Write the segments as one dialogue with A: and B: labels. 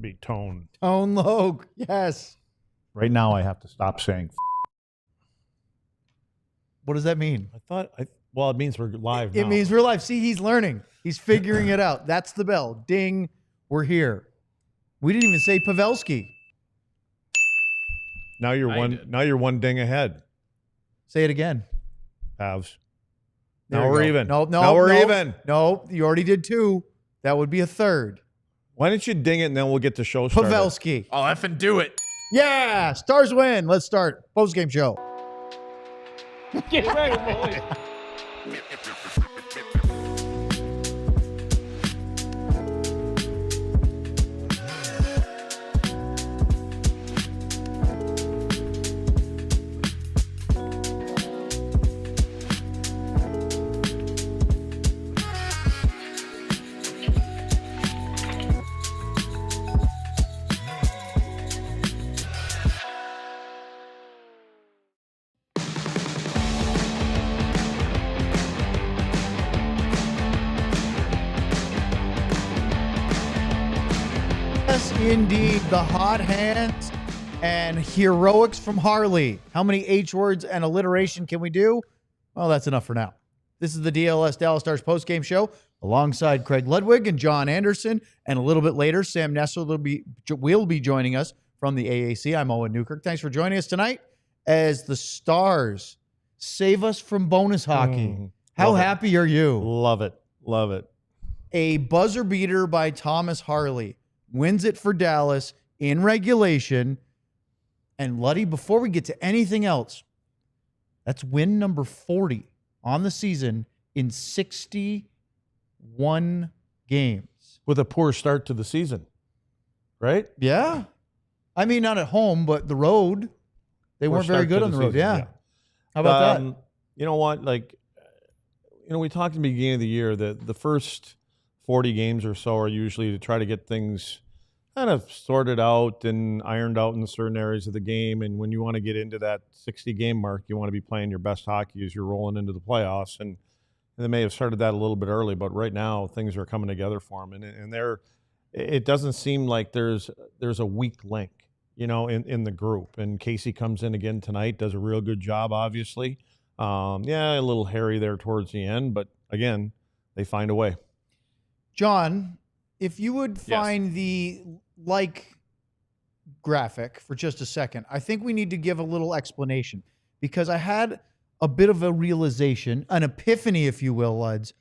A: should be Tone.
B: Tone Logue, yes.
A: Right now, I have to stop saying.
B: What does that mean?
A: Well, it means we're live now.
B: It means we're live. See, he's learning. He's figuring it out. That's the bell. Ding, we're here. We didn't even say Pavelski.
A: Now you're one ding ahead.
B: Say it again.
A: Pavs.
B: There
A: Now
B: we
A: we're
B: go.
A: even.
B: No,
A: now we're even.
B: No, you already did 2. That would be a 3rd.
A: Why don't you ding it and then we'll get the show started?
B: Pavelski.
C: I'll effing do it.
B: Yeah, Stars win. Let's start. Post-game show.
D: Get ready, boys.
B: Yes, indeed. The hot hands and heroics from Harley. How many H words and alliteration can we do? Well, that's enough for now. This is the DLS Dallas Stars postgame show alongside Craig Ludwig and John Andersen. And a little bit later, Sam Nestler will be joining us from the AAC. I'm Owen Newkirk. Thanks for joining us tonight as the Stars save us from bonus hockey. How happy are you?
A: Love it. Love it.
B: A buzzer beater by Thomas Harley wins it for Dallas in regulation. And Luddy, before we get to anything else, that's win number 40 on the season in 61 games.
A: With a poor start to the season, right?
B: Yeah. I mean, not at home, but the road. They weren't very good on the road. Yeah. How about that?
A: You know what? We talked in the beginning of the year that the first 40 games or so are usually to try to get things kind of sorted out and ironed out in certain areas of the game. And when you want to get into that 60-game mark, you want to be playing your best hockey as you're rolling into the playoffs. And they may have started that a little bit early, but right now things are coming together for them. And it doesn't seem like there's a weak link, in the group. And Casey comes in again tonight, does a real good job, obviously. A little hairy there towards the end, but again, they find a way.
B: John, if you would find the graphic for just a second, I think we need to give a little explanation because I had a bit of a realization, an epiphany, if you will, Luds.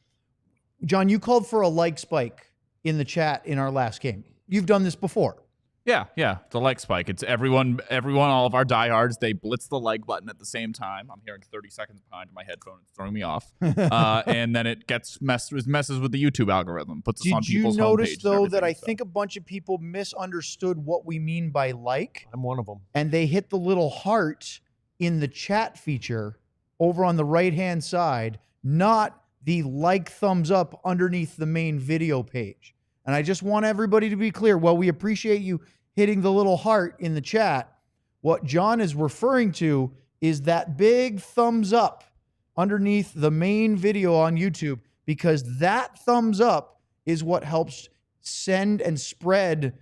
B: John, you called for a like spike in the chat in our last game. You've done this before.
C: Yeah, the like spike. It's everyone, all of our diehards, they blitz the like button at the same time. I'm hearing 30 seconds behind my headphone. It's throwing me off. And then it messes with the YouTube algorithm, puts us on people's homepage.
B: Did you notice, though, that I think a bunch of people misunderstood what we mean by like?
A: I'm one of them. And
B: they hit the little heart in the chat feature over on the right-hand side, not the like thumbs up underneath the main video page. And I just want everybody to be clear. Well, we appreciate you hitting the little heart in the chat. What John is referring to is that big thumbs up underneath the main video on YouTube, because that thumbs up is what helps send and spread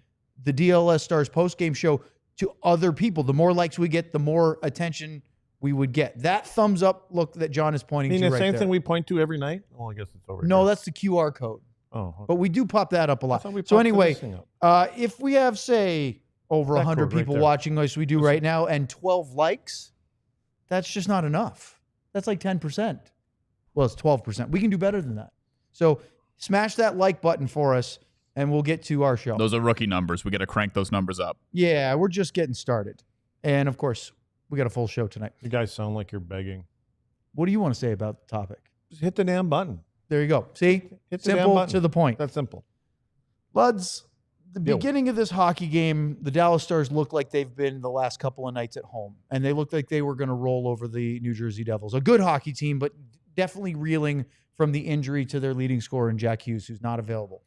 B: the DLS Stars postgame show to other people. The more likes we get, the more attention we would get. That thumbs up look that John is pointing to right there.
A: The same thing we point to every night? Oh, I guess it's over here.
B: No, that's the QR code.
A: Oh, okay.
B: But we do pop that up a lot. So anyway, if we have, say, over 100 people watching as we do right now and 12 likes, that's just not enough. That's like 10%. Well, it's 12%. We can do better than that. So smash that like button for us, and we'll get to our show.
C: Those are rookie numbers. We got to crank those numbers up.
B: Yeah, we're just getting started. And, of course, we got a full show tonight.
A: You guys sound like you're begging.
B: What do you want to say about the topic?
A: Just hit the damn button.
B: There you go. See? Simple to the point.
A: That's simple.
B: Luds, the beginning of this hockey game, the Dallas Stars looked like they've been the last couple of nights at home. And they looked like they were going to roll over the New Jersey Devils. A good hockey team, but definitely reeling from the injury to their leading scorer in Jackhughes, who's not available.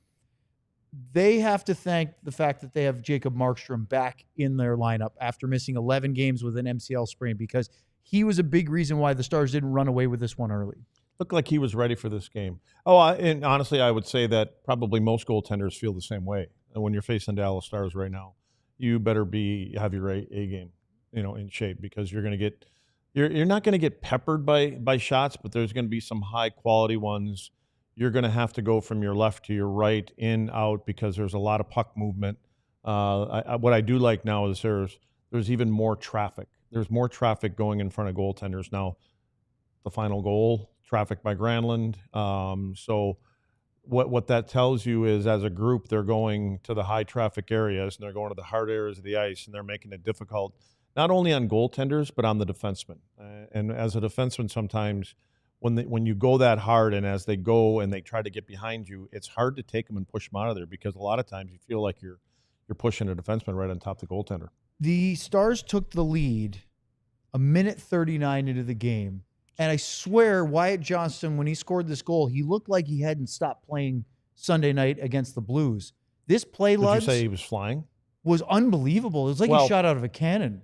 B: They have to thank the fact that they have Jacob Markstrom back in their lineup after missing 11 games with an MCL sprain, because he was a big reason why the Stars didn't run away with this one early.
A: Looked like he was ready for this game. And honestly, I would say that probably most goaltenders feel the same way. when you're facing Dallas Stars right now, you better have your A game, in shape, because you're going to get you're not going to get peppered by shots, but there's going to be some high quality ones. You're going to have to go from your left to your right, in, out, because there's a lot of puck movement. What I do like now is there's even more traffic. There's more traffic going in front of goaltenders now. The final goal, traffic by Granlund. So what that tells you is, as a group, they're going to the high traffic areas, and they're going to the hard areas of the ice, and they're making it difficult, not only on goaltenders, but on the defensemen. And as a defenseman, sometimes when you go that hard, and as they go and they try to get behind you, it's hard to take them and push them out of there, because a lot of times you feel like you're pushing a defenseman right on top of the goaltender.
B: The Stars took the lead a minute 39 into the game. And I swear, Wyatt Johnston, when he scored this goal, he looked like he hadn't stopped playing Sunday night against the Blues. This play,
A: Did you say he was flying?
B: Was unbelievable. It was like he shot out of a cannon.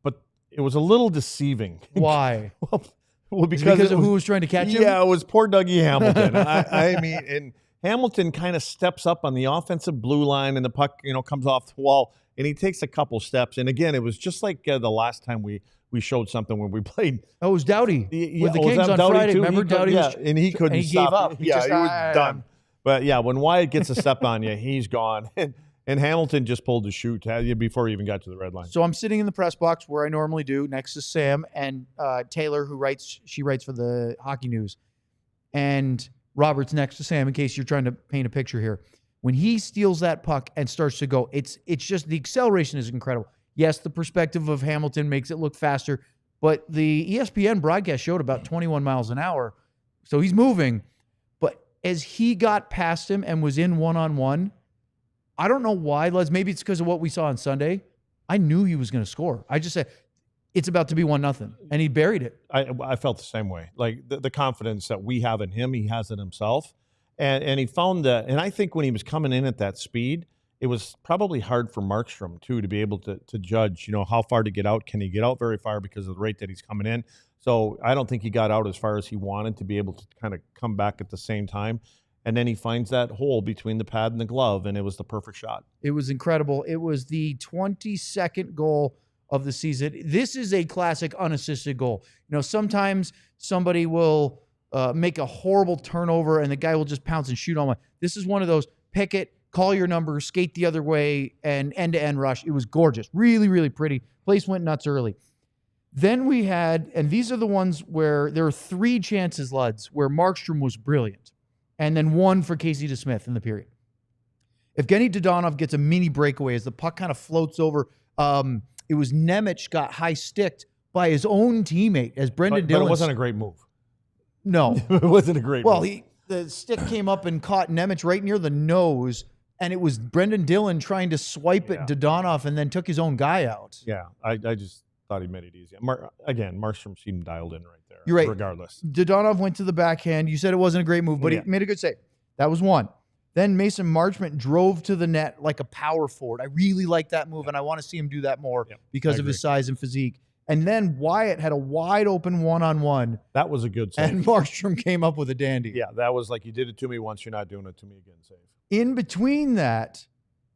A: But it was a little deceiving.
B: Why?
A: Well, because
B: of who was trying to catch him?
A: Yeah, it was poor Dougie Hamilton. I mean, and Hamilton kind of steps up on the offensive blue line, and the puck, comes off the wall, and he takes a couple steps. And again, it was just like the last time we showed something when we played.
B: Oh, it was Doughty with the Kings on Friday.
A: Too?
B: Remember Doughty?
A: Yeah, and he couldn't stop.
B: Gave up.
A: He was done. But yeah, when Wyatt gets a step on you, he's gone. And Hamilton just pulled the chute before he even got to the red line.
B: So I'm sitting in the press box where I normally do, next to Sam and Taylor, who writes for the Hockey News. And Robert's next to Sam, in case you're trying to paint a picture here. When he steals that puck and starts to go, it's just, the acceleration is incredible. Yes, the perspective of Hamilton makes it look faster, but the ESPN broadcast showed about 21 miles an hour. So he's moving. But as he got past him and was in one-on-one, I don't know why, Les. Maybe it's because of what we saw on Sunday. I knew he was going to score. I just said, it's about to be 1-0, and he buried it.
A: I felt the same way. Like the confidence that we have in him, he has it himself. And he found that, and I think when he was coming in at that speed, it was probably hard for Markstrom, too, to be able to judge, how far to get out. Can he get out very far because of the rate that he's coming in? So I don't think he got out as far as he wanted to be able to kind of come back at the same time. And then he finds that hole between the pad and the glove, and it was the perfect shot. It
B: was incredible. It was the 22nd goal of the season. This is a classic unassisted goal. Sometimes somebody will make a horrible turnover, and the guy will just pounce and shoot on one. This is one of those, pick it, call your number, skate the other way, and end-to-end rush. It was gorgeous. Really, really pretty. Place went nuts early. Then we had, and these are the ones where there are 3 chances, Luds, where Markstrom was brilliant. And then 1 for Casey DeSmith in the period. Evgeny Dodonov gets a mini breakaway as the puck kind of floats over. It was Nemec got high-sticked by his own teammate as Brendan Dillon.
A: But it wasn't a great move.
B: No.
A: It wasn't a great move.
B: Well, the stick came up and caught Nemec right near the nose, and it was Brendan Dillon trying to swipe at Dodonov and then took his own guy out.
A: Yeah, I just thought he made it easy. Again, Markstrom seemed dialed in right there.
B: You're right.
A: Regardless.
B: Dodonov went to the backhand. You said it wasn't a great move, but he made a good save. That was 1. Then Mason Marchment drove to the net like a power forward. I really like that move, and I want to see him do that more because of his size and physique. And then Wyatt had a wide open one-on-one.
A: That was a good save.
B: And Markstrom came up with a dandy.
A: Yeah, that was like, you did it to me once, you're not doing it to me again save.
B: In between that,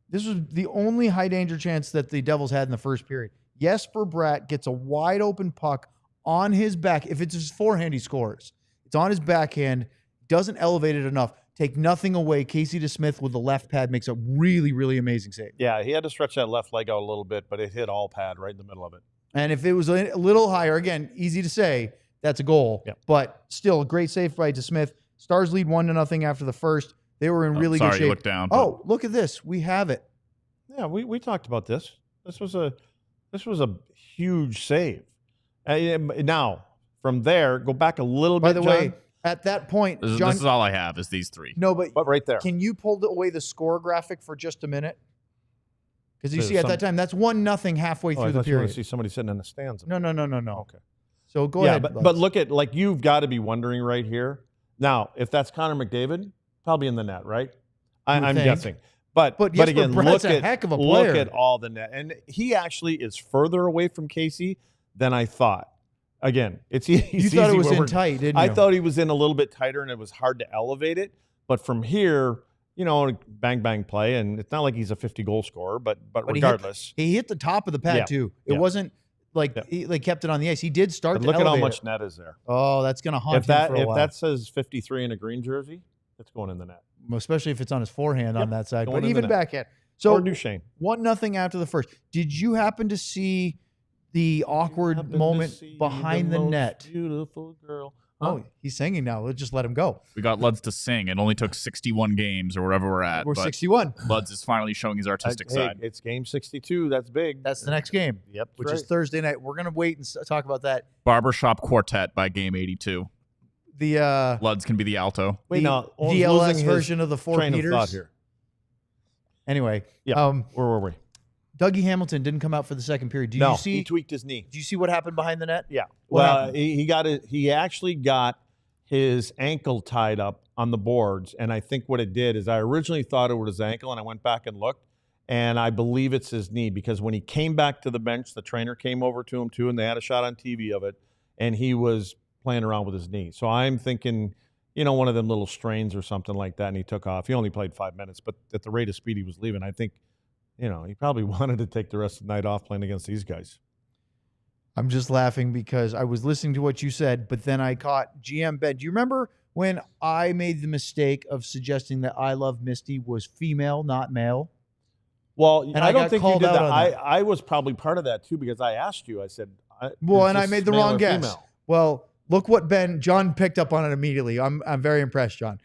B: this was the only high danger chance that the Devils had in the first period. Jesper Bratt gets a wide open puck on his back. If it's his forehand, he scores. It's on his backhand, doesn't elevate it enough. Take nothing away. Casey DeSmith with the left pad makes a really, really amazing save.
A: Yeah, he had to stretch that left leg out a little bit, but it hit all pad right in the middle of it.
B: And if it was a little higher, again, easy to say, that's a goal.
A: Yep.
B: But still, a great save by DeSmith. Stars lead 1-0 after the first. They were in really good shape.
C: You looked down.
B: Oh, look at this. We have it.
A: Yeah, we talked about this. This was a huge save. Now, from there, go back a little bit.
B: By the way, at that point,
C: this is all I have is these 3.
B: No, but
A: right there.
B: Can you pull away the score graphic for just a minute? Because you see at that time, that's 1-0 halfway through the period.
A: You want to see somebody sitting in the stands.
B: No.
A: Okay.
B: So go ahead.
A: But look at, like, you've got to be wondering right here. Now, if that's Connor McDavid, probably in the net, right? I'm guessing. But again, look at all the net. And he actually is further away from Casey than I thought. Again, it's easy.
B: You thought it was in tight, didn't you?
A: I thought he was in a little bit tighter, and it was hard to elevate it. But from here, bang bang play, and it's not like he's a 50-goal scorer, but
B: But
A: regardless,
B: he hit the top of the pad
A: Yeah.
B: too. It
A: Yeah.
B: wasn't like he kept it on the ice. He did start
A: but
B: to
A: look at how
B: elevate
A: much
B: it.
A: net is there.
B: Oh, that's gonna haunt
A: If
B: him for a while.
A: that says 53 in a green jersey, it's going in the net.
B: Especially if it's on his forehand on that side,
A: going
B: but
A: in the
B: even
A: net.
B: backhand. So
A: Or Duchesne.
B: 1-0 after the first. Did you happen to see the awkward
A: Happen to
B: moment
A: see
B: behind the
A: most
B: net?
A: Beautiful girl.
B: Oh, he's singing now. Let's just let him go.
C: We got Luds to sing. It only took 61 games or wherever we're at.
B: We're
C: but
B: 61.
C: Luds is finally showing his artistic
A: Hey,
C: side.
A: it's game 62. That's big.
B: That's the next game,
A: Yep.
B: which
A: right.
B: is Thursday night. We're gonna wait and talk about that.
C: Barbershop Quartet by game 82.
B: The
C: Luds can be the alto.
A: Wait,
B: the
A: now
B: DLS version of the four
A: train
B: Peters.
A: of thought here.
B: Anyway,
A: Yeah. Where were we?
B: Dougie Hamilton didn't come out for the second period.
A: No,
B: You see?
A: he tweaked his knee.
B: Do you see what happened behind the net?
A: Yeah.
B: What
A: Well,
B: happened?
A: he actually got his ankle tied up on the boards, and I think what it did is I originally thought it was his ankle, and I went back and looked, and I believe it's his knee because when he came back to the bench, the trainer came over to him too, and they had a shot on TV of it, and he was playing around with his knee. So I'm thinking, one of them little strains or something like that, and he took off. He only played 5 minutes, but at the rate of speed he was leaving, I think, he probably wanted to take the rest of the night off playing against these guys.
B: I'm just laughing because I was listening to what you said, but then I caught GM Ben. Do you remember when I made the mistake of suggesting that I Love Misty was female, not male?
A: Well,
B: And
A: I
B: I
A: don't
B: got
A: think you
B: called
A: did
B: out
A: that.
B: on that.
A: I was probably part of that too because I asked you. I said,
B: Well,
A: is
B: and I
A: this
B: made the
A: male
B: wrong
A: or
B: guess.
A: female?
B: Well, look what John picked up on it immediately. I'm very impressed, John.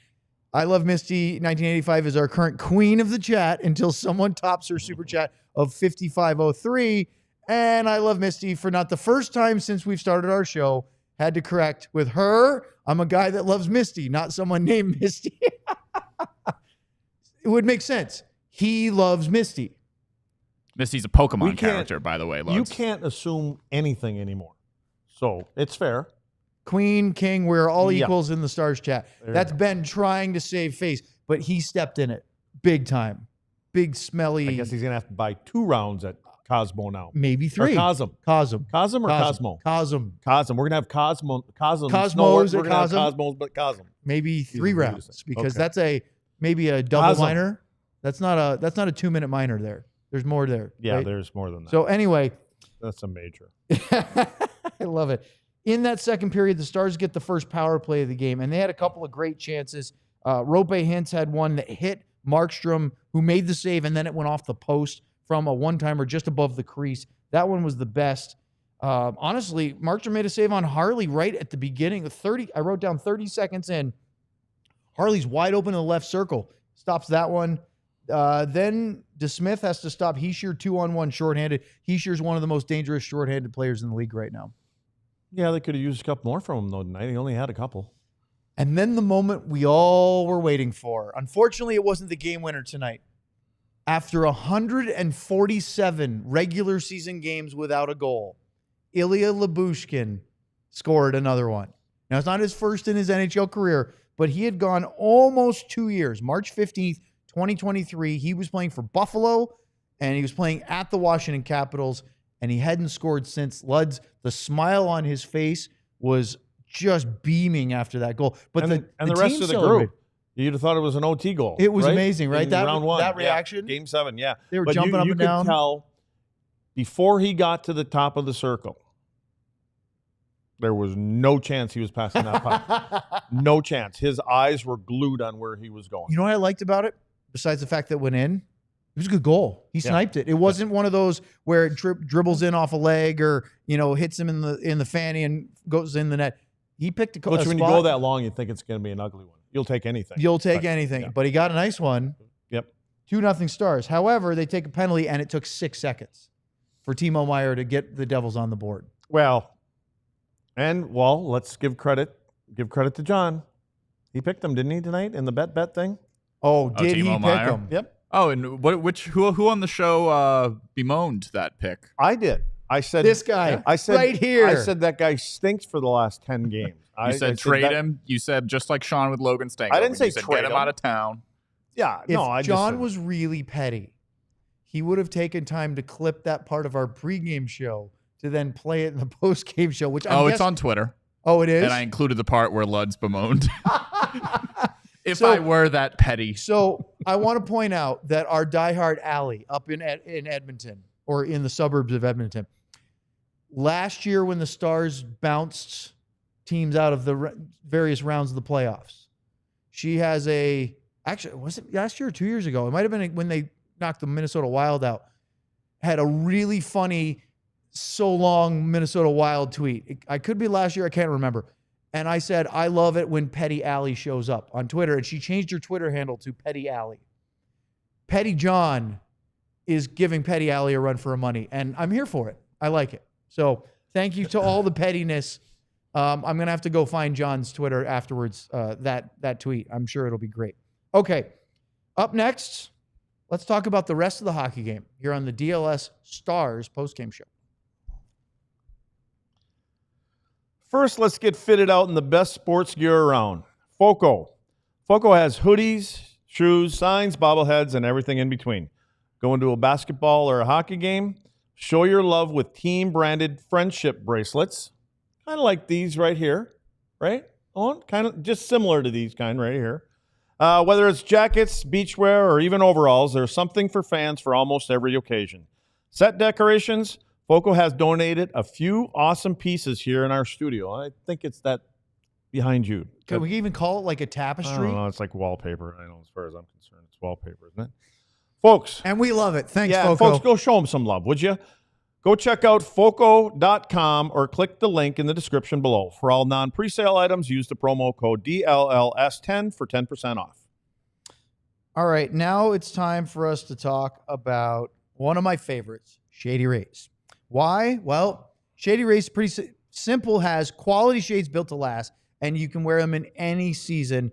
B: I Love Misty 1985 is our current queen of the chat until someone tops her super chat of 5503. And I Love Misty for not the first time since we've started our show had to correct with her. I'm a guy that loves Misty, not someone named Misty. It would make sense. He loves Misty.
C: Misty's a
A: We
C: Pokemon
A: can't-
C: character, by the way, Luds.
A: You can't assume anything anymore. So it's fair.
B: Queen, king, we're all
A: Yeah.
B: equals in the stars chat.
A: There you
B: That's
A: go.
B: Ben trying to save face, but he stepped in it big time. Big, smelly,
A: I guess he's going to have to buy 2 rounds at Cosmo now.
B: maybe
A: Or
B: 3.
A: Cosm.
B: Cosm.
A: Cosm or Cosmo?
B: Cosm.
A: Cosm. We're going to have Cosmos.
B: Cosmos
A: We're
B: at
A: going to have
B: Cosm?
A: Cosmos, but Cosm.
B: Maybe 3
A: easy to
B: rounds
A: say.
B: because
A: Okay.
B: that's maybe a double
A: Cosm.
B: minor. That's not a 2-minute minor there. There's more there.
A: Yeah,
B: right?
A: there's more than that.
B: So anyway,
A: That's a major.
B: I love it. In that second period, the Stars get the first power play of the game, and they had a couple of great chances. Roope Hintz had one that hit Markstrom, who made the save, and then it went off the post from a one-timer just above the crease. That one was the best. Honestly, Markstrom made a save on Harley right at the beginning. I wrote down 30 seconds in. Harley's wide open in the left circle. Stops that one. Then DeSmith has to stop Hischier 2-on-1 shorthanded. Hischier's one of the most dangerous shorthanded players in the league right now.
A: Yeah, they could have used a couple more from him, though, tonight. He only had a couple.
B: And then the moment we all were waiting for. Unfortunately, it wasn't the game winner tonight. After 147 regular season games without a goal, Ilya Lyubushkin scored another one. Now, it's not his first in his NHL career, but he had gone almost 2 years. March 15th, 2023, he was playing for Buffalo, and he was playing at the Washington Capitals, and he hadn't scored since. Luds, the smile on his face was just beaming after that goal. But
A: and the rest
B: team
A: of the
B: celebrated.
A: group, you'd have thought it was an OT goal.
B: It was
A: right?
B: amazing, right?
A: In
B: That
A: round 1.
B: that
A: Yeah.
B: reaction.
A: Game 7, yeah.
B: They were
A: But
B: jumping up
A: you
B: and
A: could
B: down.
A: tell before he got to the top of the circle, there was no chance he was passing that puck. No chance. His eyes were glued on where he was going.
B: You know what I liked about it? Besides the fact that it went in, it was a good goal. He sniped it. It wasn't one of those where it dribbles in off a leg or hits him in the fanny and goes in the net. He picked a
A: Which
B: spot.
A: when you go that long, you think it's going to be an ugly one. You'll take anything.
B: You'll take
A: But,
B: anything.
A: yeah.
B: But he got a nice one.
A: Yep.
B: 2-0 Stars. However, they take a penalty, and it took 6 seconds for Timo Meier to get the Devils on the board.
A: Let's give credit. Give credit to John. He picked them, didn't he, tonight in the bet thing?
B: Oh, did he
C: Timo
B: pick
C: Meier?
B: him?
A: Yep.
C: Oh, and who on the show bemoaned that pick?
A: I did. I said
B: This guy
A: I said
B: right here.
A: I said that guy stinks for the last 10 games.
C: You said trade
A: that-
C: him. You said just like Sean with Logan Stanko.
A: I didn't say
C: you said
A: trade
C: get him
A: him.
C: out of town.
A: Yeah,
B: If
A: no, I just
B: John
A: said-
B: was really petty, he would have taken time to clip that part of our pregame show to then play it in the postgame show, which
C: It's on Twitter.
B: Oh, it is?
C: And I included the part where Luds bemoaned. If
B: So-
C: I were that petty.
B: So I want to point out that our diehard alley up in Edmonton, or in the suburbs of Edmonton, last year when the Stars bounced teams out of the various rounds of the playoffs, she has actually, was it last year or 2 years ago? It might have been when they knocked the Minnesota Wild out. Had a really funny, so long Minnesota Wild tweet. I could be last year. I can't remember. And I said, I love it when Petty Alley shows up on Twitter. And she changed her Twitter handle to Petty Alley. Petty John is giving Petty Alley a run for her money. And I'm here for it. I like it. So thank you to all the pettiness. I'm going to have to go find John's Twitter afterwards, that tweet. I'm sure it'll be great. Okay. Up next, let's talk about the rest of the hockey game here on the DLS Stars postgame show.
A: First, let's get fitted out in the best sports gear around. Foco. Foco has hoodies, shoes, signs, bobbleheads, and everything in between. Going to a basketball or a hockey game? Show your love with team-branded friendship bracelets. Kind of like these right here, right? Kind of just similar to these kind right here. Whether it's jackets, beachwear, or even overalls, there's something for fans for almost every occasion. Set decorations, Foco has donated a few awesome pieces here in our studio. I think it's that behind you.
B: Can we even call it like a tapestry?
A: I don't know. It's like wallpaper. I know, as far as I'm concerned, it's wallpaper, isn't it? Folks.
B: And we love it. Thanks,
A: Yeah,
B: Foco.
A: folks, go show them some love, would you? Go check out foco.com or click the link in the description below. For all non-presale items, use the promo code DLLS10 for 10% off.
B: All right, now it's time for us to talk about one of my favorites, Shady Rays. Why? Well, Shady Rays is pretty simple, has quality shades built to last, and you can wear them in any season,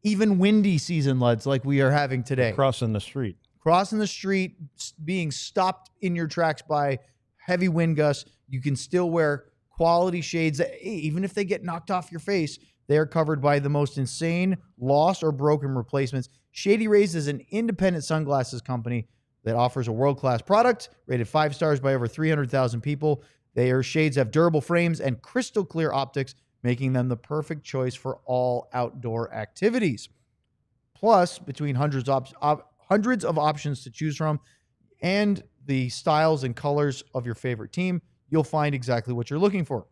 B: even windy season, Luds, like we are having today.
A: Crossing the street.
B: Crossing the street, being stopped in your tracks by heavy wind gusts, you can still wear quality shades that, even if they get knocked off your face, they are covered by the most insane lost or broken replacements. Shady Rays is an independent sunglasses company that offers a world-class product rated 5 stars by over 300,000 people. Their shades have durable frames and crystal clear optics, making them the perfect choice for all outdoor activities. Plus, between hundreds of options to choose from and the styles and colors of your favorite team, you'll find exactly what you're looking for.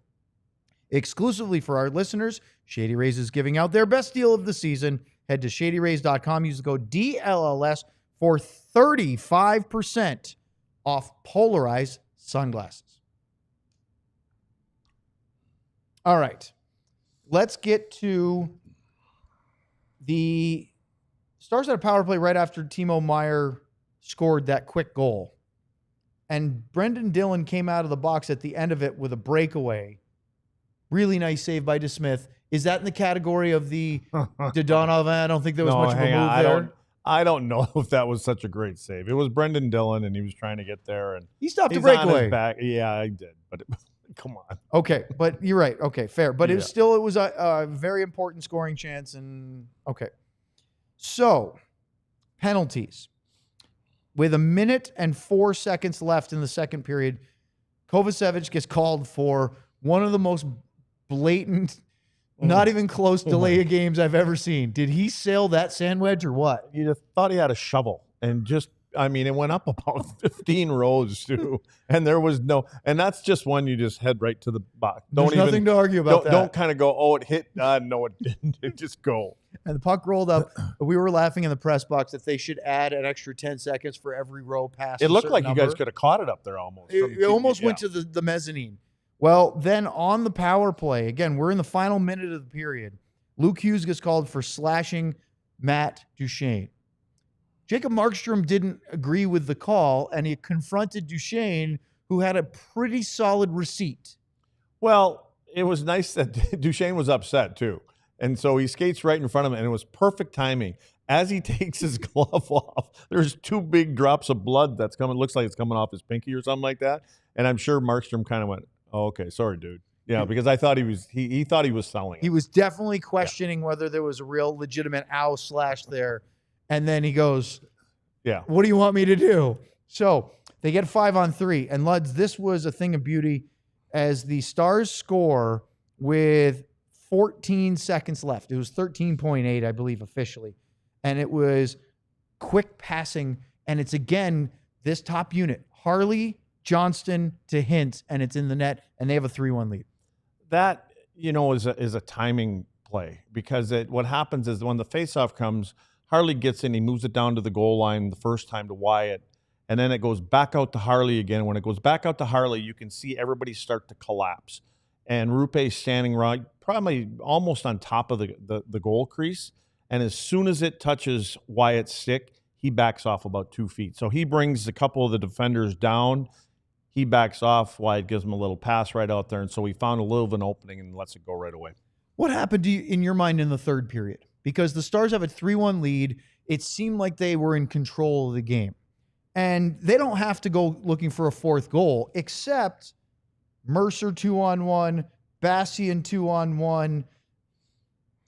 B: Exclusively for our listeners, Shady Rays is giving out their best deal of the season. Head to shadyrays.com. Use the code DLLS for 35% off polarized sunglasses. All right. Let's get to the Stars had a power play right after Timo Meier scored that quick goal. And Brendan Dillon came out of the box at the end of it with a breakaway. Really nice save by DeSmith. Is that in the category of the Donovan? I don't think there was much of a move there.
A: I don't know if that was such a great save. It was Brendan Dillon, and he was trying to get there. And
B: He stopped a
A: he's on his
B: breakaway.
A: back. Yeah, I did. But come on.
B: Okay, but you're right. Okay, fair. But
A: Yeah.
B: it was a very important scoring chance. And okay. So, penalties. With 1 minute and 4 seconds left in the second period, Kovacevic gets called for one of the most blatant, not even close delay of games I've ever seen. Did he sail that sand wedge or what?
A: You just thought he had a shovel, and it went up about 15 rows too, and there was no, and that's just one you just head right to the box.
B: There's nothing to argue about that.
A: Don't kind of go, oh, it hit. No, it didn't. It just go.
B: And the puck rolled up. We were laughing in the press box that they should add an extra 10 seconds for every row past.
A: It looked like you guys could have caught it up there almost.
B: It almost went to the mezzanine. Well, then on the power play, again, we're in the final minute of the period. Luke Hughes gets called for slashing Matt Duchene. Jacob Markstrom didn't agree with the call, and he confronted Duchene, who had a pretty solid receipt.
A: Well, it was nice that Duchene was upset too. And so he skates right in front of him, and it was perfect timing. As he takes his glove off, there's 2 big drops of blood that's coming. Looks like it's coming off his pinky or something like that. And I'm sure Markstrom kind of went, "Oh, okay, sorry, dude." Yeah, because I thought he thought he was selling it.
B: He was definitely questioning whether there was a real legitimate ow slash there. And then he goes,
A: Yeah.
B: "What do you want me to do?" So they get 5-on-3. And Luds, this was a thing of beauty as the Stars score with 14 seconds left. It was 13.8, I believe, officially. And it was quick passing. And it's, again, this top unit, Harley, Johnston to Hintz, and it's in the net, and they have a 3-1 lead.
A: That, is a timing play, because what happens is when the faceoff comes, Harley gets in, he moves it down to the goal line the first time to Wyatt, and then it goes back out to Harley again. When it goes back out to Harley, you can see everybody start to collapse. And Roope standing right, probably almost on top of the goal crease. And as soon as it touches Wyatt's stick, he backs off about 2 feet. So he brings a couple of the defenders down. He backs off. Wyatt gives him a little pass right out there. And so he found a little of an opening and lets it go right away.
B: What happened to you in your mind in the third period? Because the Stars have a 3-1 lead. It seemed like they were in control of the game. And they don't have to go looking for a fourth goal, except Mercer 2-on-1, Bastian 2-on-1.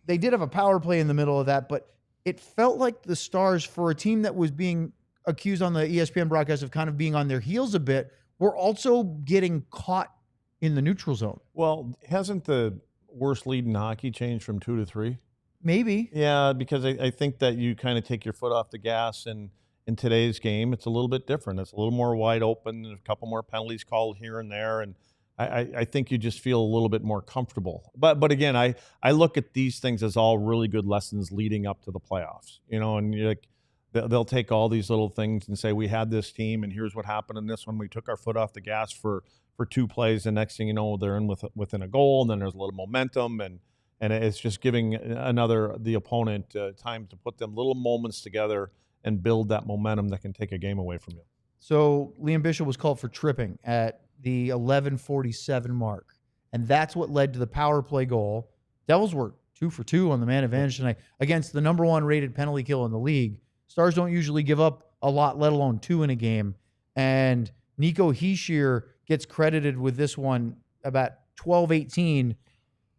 B: They did have a power play in the middle of that, but it felt like the Stars, for a team that was being accused on the ESPN broadcast of kind of being on their heels a bit, were also getting caught in the neutral zone.
A: Well, hasn't the worst lead in hockey changed from 2 to 3?
B: Maybe.
A: Yeah, because I think that you kind of take your foot off the gas, and in today's game, it's a little bit different. It's a little more wide open, and a couple more penalties called here and there, and I think you just feel a little bit more comfortable. But again, I look at these things as all really good lessons leading up to the playoffs. And you're like, they'll take all these little things and say, we had this team, and here's what happened in this one. We took our foot off the gas for 2 plays, and next thing you know, they're in within a goal, and then there's a little momentum, and it's just giving the opponent time to put them little moments together and build that momentum that can take a game away from you.
B: So Liam Bishop was called for tripping at the 11:47 mark, and that's what led to the power play goal. Devils were 2 for 2 on the man advantage tonight against the number 1 rated penalty kill in the league. Stars don't usually give up a lot, let alone 2 in a game. And Nico Hischier gets credited with this one about 12:18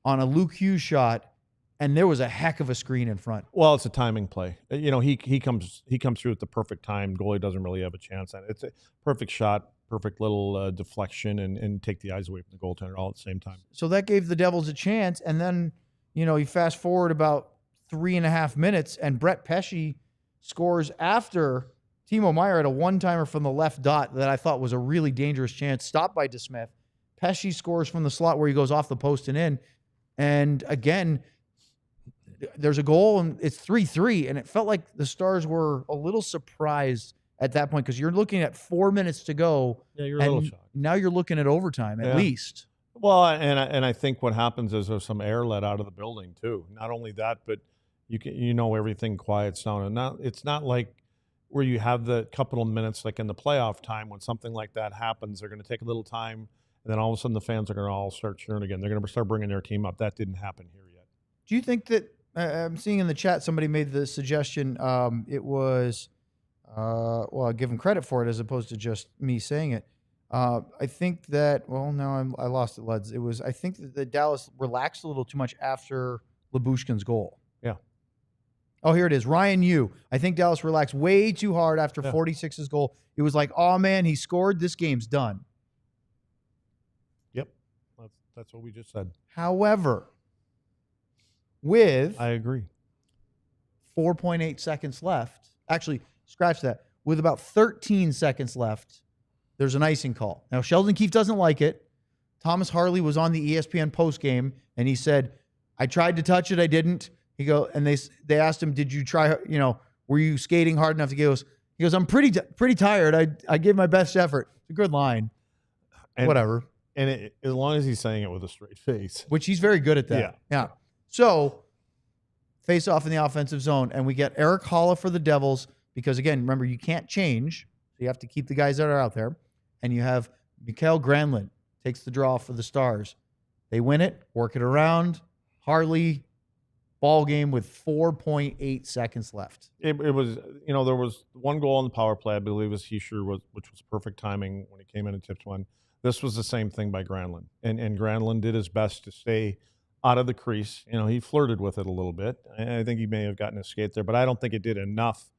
B: on a Luke Hughes shot, and there was a heck of a screen in front.
A: Well, it's a timing play. He comes through at the perfect time. Goalie doesn't really have a chance at it. It's a perfect shot, perfect little deflection, and take the eyes away from the goaltender all at the same time.
B: So that gave the Devils a chance, and then you fast forward about 3.5 minutes, and Brett Pesce scores after Timo Meier had a one-timer from the left dot that I thought was a really dangerous chance, stopped by DeSmith. Pesce scores from the slot where he goes off the post and in. And again, there's a goal, and it's 3-3, and it felt like the Stars were a little surprised at that point, because you're looking at 4 minutes to go.
A: Yeah, you're a little shocked.
B: Now you're looking at overtime at least.
A: Well, and I think what happens is there's some air let out of the building too. Not only that, but everything quiets down, and it's not like where you have the couple of minutes like in the playoff time when something like that happens. They're going to take a little time, and then all of a sudden the fans are going to all start cheering again. They're going to start bringing their team up. That didn't happen here yet.
B: Do you think that I'm seeing in the chat somebody made the suggestion? It was. Well, I'll give him credit for it as opposed to just me saying it. I think that, well, no, I lost it, Luds. It was, I think that the Dallas relaxed a little too much after Lyubushkin's goal.
A: Yeah.
B: Oh, here it is. Ryan Yu. I think Dallas relaxed way too hard after 46's goal. It was like, oh, man, he scored. This game's done.
A: Yep. That's what we just said.
B: However,
A: I agree.
B: 4.8 seconds left. Actually, scratch that. With about 13 seconds left, there's an icing call. Now, Sheldon Keefe doesn't like it. Thomas Harley was on the ESPN postgame, and he said, I tried to touch it, I didn't. And they asked him, did you try, were you skating hard enough to get? He goes, I'm pretty tired. I gave my best effort. It's a good line. Whatever.
A: And as long as he's saying it with a straight face.
B: Which he's very good at that. Yeah. So, face off in the offensive zone, and we get Eric Holla for the Devils, because, again, remember, you can't change, so you have to keep the guys that are out there. And you have Mikael Granlund takes the draw for the Stars. They win it, work it around. Harley, ball game with 4.8 seconds left.
A: It was, there was one goal on the power play, I believe it was Hischier, which was perfect timing when he came in and tipped one. This was the same thing by Granlund. And Granlund did his best to stay out of the crease. He flirted with it a little bit. I think he may have gotten a skate there, but I don't think it did enough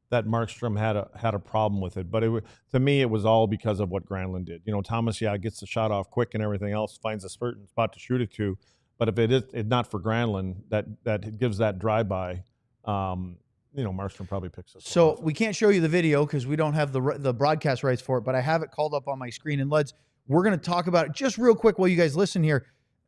A: that Markstrom had a problem with it. But to me, it was all because of what Granlund did. Thomas, gets the shot off quick and everything else, finds a certain spot to shoot it to. But if it's not for Granlund, that gives that drive-by, Markstrom probably picks us.
B: So we can't show you the video because we don't have the broadcast rights for it, but I have it called up on my screen. And Luds, we're going to talk about it just real quick while you guys listen here.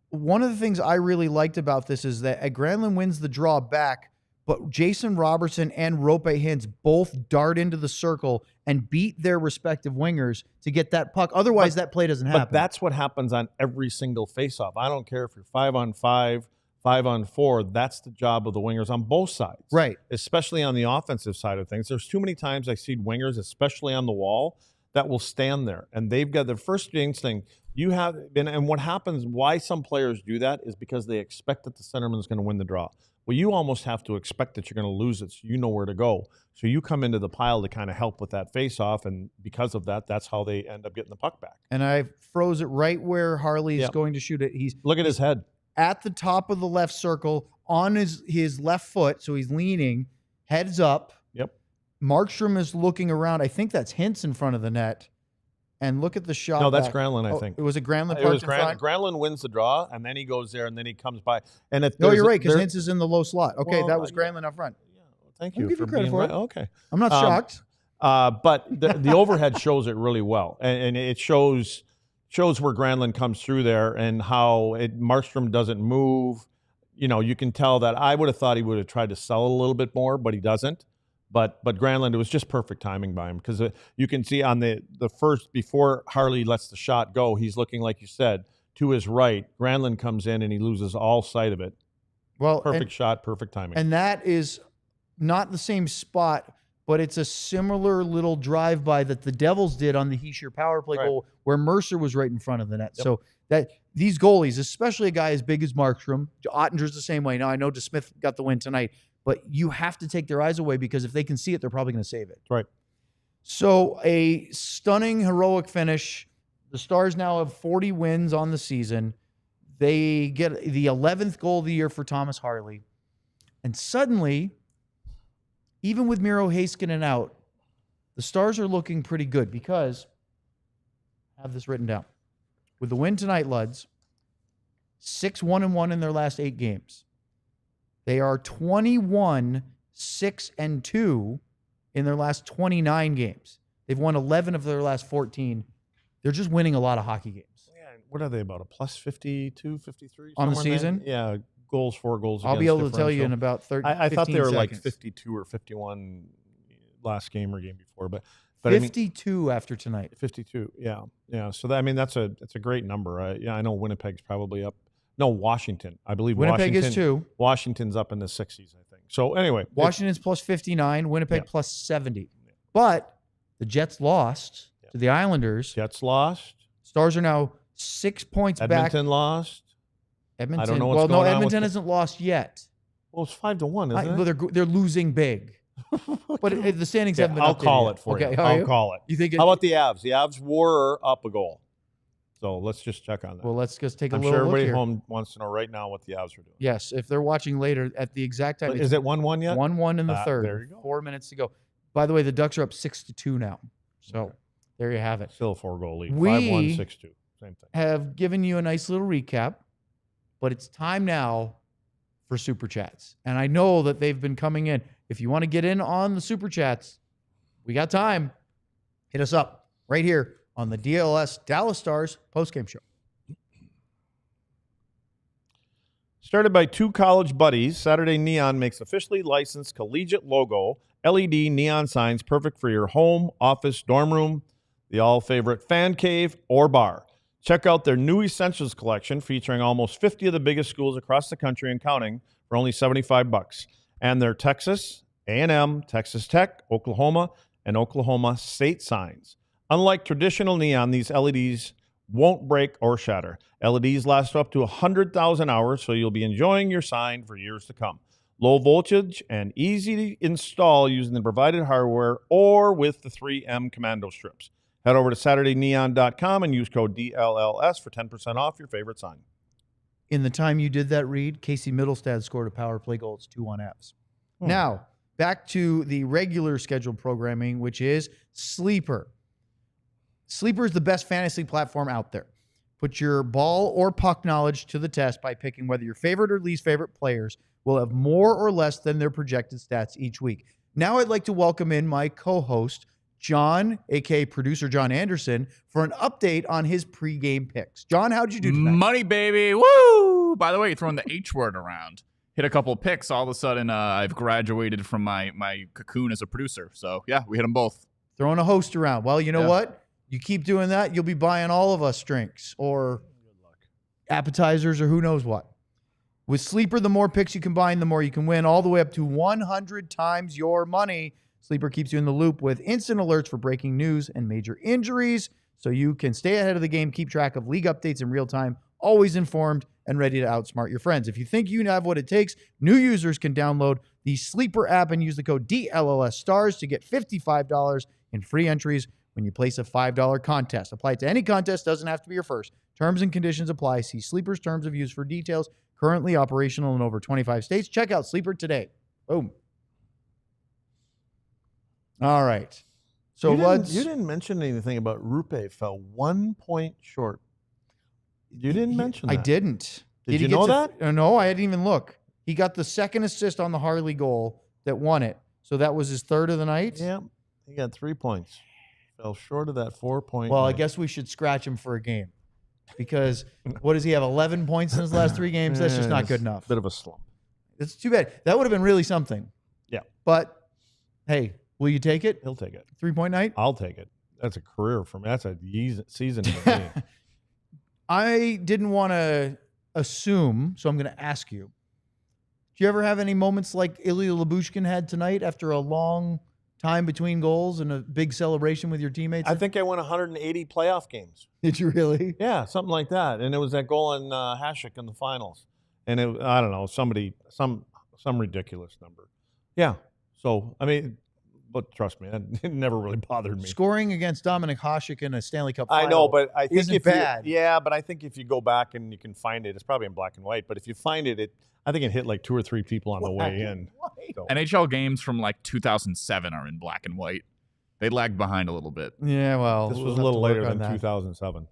B: One of the things I really liked about this is that Granlund wins the draw back, but Jason Robertson and Roope Hintz both dart into the circle and beat their respective wingers to get that puck. Otherwise, that play doesn't happen.
A: But that's what happens on every single faceoff. I don't care if you're 5-on-5, 5-on-4. That's the job of the wingers on both sides.
B: Right.
A: Especially on the offensive side of things. There's too many times I see wingers, especially on the wall, that will stand there. And they've got the first instinct. You have been, and what happens, why some players do that is because they expect that the centerman is going to win the draw. Well, you almost have to expect that you're going to lose it so you know where to go. So you come into the pile to kind of help with that face-off, and because of that, that's how they end up getting the puck back.
B: And I froze it right where Harley is going to shoot it.
A: Look at his head.
B: At the top of the left circle on his left foot, so he's leaning, heads up.
A: Yep.
B: Markstrom is looking around. I think that's Hintz in front of the net. And look at the shot.
A: No, that's Granlund, I think.
B: It was a Granlund.
A: It was Granlund wins the draw, and then he goes there, and then he comes by. And
B: no, you're right, because Hintz is in the low slot. Okay, that was Granlund up front.
A: Yeah, well, thank you
B: for credit for it.
A: Okay.
B: I'm not shocked.
A: But the overhead shows it really well, and it shows where Granlund comes through there and how Markstrom doesn't move. You can tell that I would have thought he would have tried to sell it a little bit more, but he doesn't. But Granlund, it was just perfect timing by him because you can see on the first, before Harley lets the shot go, he's looking, like you said, to his right. Granlund comes in and he loses all sight of it.
B: Well,
A: perfect shot, perfect timing.
B: And that is not the same spot, but it's a similar little drive-by that the Devils did on the Hischier power play goal where Mercer was right in front of the net. Yep. So that these goalies, especially a guy as big as Markstrom, Ottinger's the same way. Now, I know DeSmith got the win tonight, but you have to take their eyes away because if they can see it, they're probably going to save it.
A: Right.
B: So a stunning, heroic finish. The Stars now have 40 wins on the season. They get the 11th goal of the year for Thomas Harley. And suddenly, even with Miro Heiskanen out, the Stars are looking pretty good because, I have this written down. With the win tonight, Luds, 6-1-1 in their last 8 games. They are 21-6-2 in their last 29 games. They've won 11 of their last 14. They're just winning a lot of hockey games.
A: Yeah, what are they, about a plus 52, 53?
B: On the season?
A: Yeah, 4 goals.
B: I'll be able to tell you in about 30
A: I thought they were
B: seconds.
A: like 52 or 51 last game or game before, but
B: 52 after tonight.
A: 52, yeah. So that's a great number. I know Winnipeg's probably up. No, Washington. I believe
B: Winnipeg is 2.
A: Washington's up in the 60s, I think. So anyway,
B: Washington's plus 59, Winnipeg plus 70. But the Jets lost to the Islanders.
A: Jets lost.
B: Stars are now 6 points back.
A: Edmonton lost.
B: Edmonton.
A: I don't know what's going on.
B: Edmonton hasn't lost yet.
A: Well, it's 5-1, isn't it?
B: They're losing big. But the standings haven't been
A: I'll
B: updated
A: call
B: yet.
A: it for
B: you.
A: I'll call it.
B: You think?
A: How about the Avs? The Avs were up a goal. So let's just check on that.
B: Well, let's just take a
A: I'm
B: little
A: sure
B: look
A: everybody
B: here.
A: home wants to know right now what the Avs are doing.
B: Yes, if they're watching later at the exact time.
A: Is it 1-1 yet?
B: 1-1 in the third.
A: There you go.
B: 4 minutes to go. By the way, the Ducks are up 6-2 now. So there you have it.
A: Still a 4-goal lead.
B: We
A: 5-1, 6-2. Same thing.
B: Have given you a nice little recap, but it's time now for Super Chats. And I know that they've been coming in. If you want to get in on the Super Chats, we got time. Hit us up right here on the DLS Dallas Stars postgame show.
A: Started by 2 college buddies, Saturday Neon makes officially licensed collegiate logo LED neon signs perfect for your home, office, dorm room, the all-favorite fan cave, or bar. Check out their new Essentials collection featuring almost 50 of the biggest schools across the country and counting for only $75. And their Texas, A&M, Texas Tech, Oklahoma, and Oklahoma State signs. Unlike traditional neon, these LEDs won't break or shatter. LEDs last up to 100,000 hours, so you'll be enjoying your sign for years to come. Low voltage and easy to install using the provided hardware or with the 3M commando strips. Head over to SaturdayNeon.com and use code DLLS for 10% off your favorite sign.
B: In the time you did that read, Casey Middlestad scored a power play goal. It's 2-1 Avs. Now, back to the regular scheduled programming, which is Sleeper. Sleeper is the best fantasy platform out there. Put your ball or puck knowledge to the test by picking whether your favorite or least favorite players will have more or less than their projected stats each week. Now I'd like to welcome in my co-host, John, a.k.a. producer John Andersen, for an update on his pregame picks. John, how'd you do tonight?
C: Money, baby. Woo! By the way, you're throwing the H word around. Hit a couple picks. All of a sudden, I've graduated from my cocoon as a producer. So, yeah, we hit them both.
B: Throwing a host around. Well, you know what? You keep doing that, you'll be buying all of us drinks or appetizers or who knows what. With Sleeper, the more picks you combine, the more you can win, all the way up to 100 times your money. Sleeper keeps you in the loop with instant alerts for breaking news and major injuries, so you can stay ahead of the game, keep track of league updates in real time, always informed and ready to outsmart your friends. If you think you have what it takes, new users can download the Sleeper app and use the code DLLSstars to get $55 in free entries when you place a $5 contest. Apply it to any contest, doesn't have to be your first. Terms and conditions apply. See Sleeper's terms of use for details. Currently operational in over 25 states. Check out Sleeper today. Boom. All right. So
A: you didn't mention anything about Roope fell 1 point short. You didn't mention that.
B: I didn't.
A: Did you know that?
B: No, I didn't even look. He got the second assist on the Harley goal that won it. So that was his third of the night?
A: Yeah. He got 3 points. Fell short of that 4 point.
B: Well, I guess we should scratch him for a game. Because what does he have, 11 points in his last 3 games? That's just not good enough.
A: Bit of a slump.
B: It's too bad. That would have been really something.
A: Yeah.
B: But, hey, will you take it?
A: He'll take it.
B: 3-point night?
A: I'll take it. That's a career for me. That's a season for me.
B: I didn't want to assume, so I'm going to ask you. Do you ever have any moments like Ilya Lyubushkin had tonight after a long time between goals and a big celebration with your teammates?
A: I think I won 180 playoff games.
B: Did you really?
A: Yeah, something like that. And it was that goal in Hischier in the finals. And I don't know, some ridiculous number. Yeah. So, I mean, but trust me, it never really bothered me.
B: Scoring against Dominik Hasek in a Stanley Cup final.
A: I know, but I think
B: isn't bad.
A: But I think if you go back and you can find it, it's probably in black and white. But if you find it, I think it hit like 2 or 3 people on the way in. So.
C: NHL games from like 2007 are in black and white. They lagged behind a little bit.
B: Yeah, well,
A: this was a little later than 2007.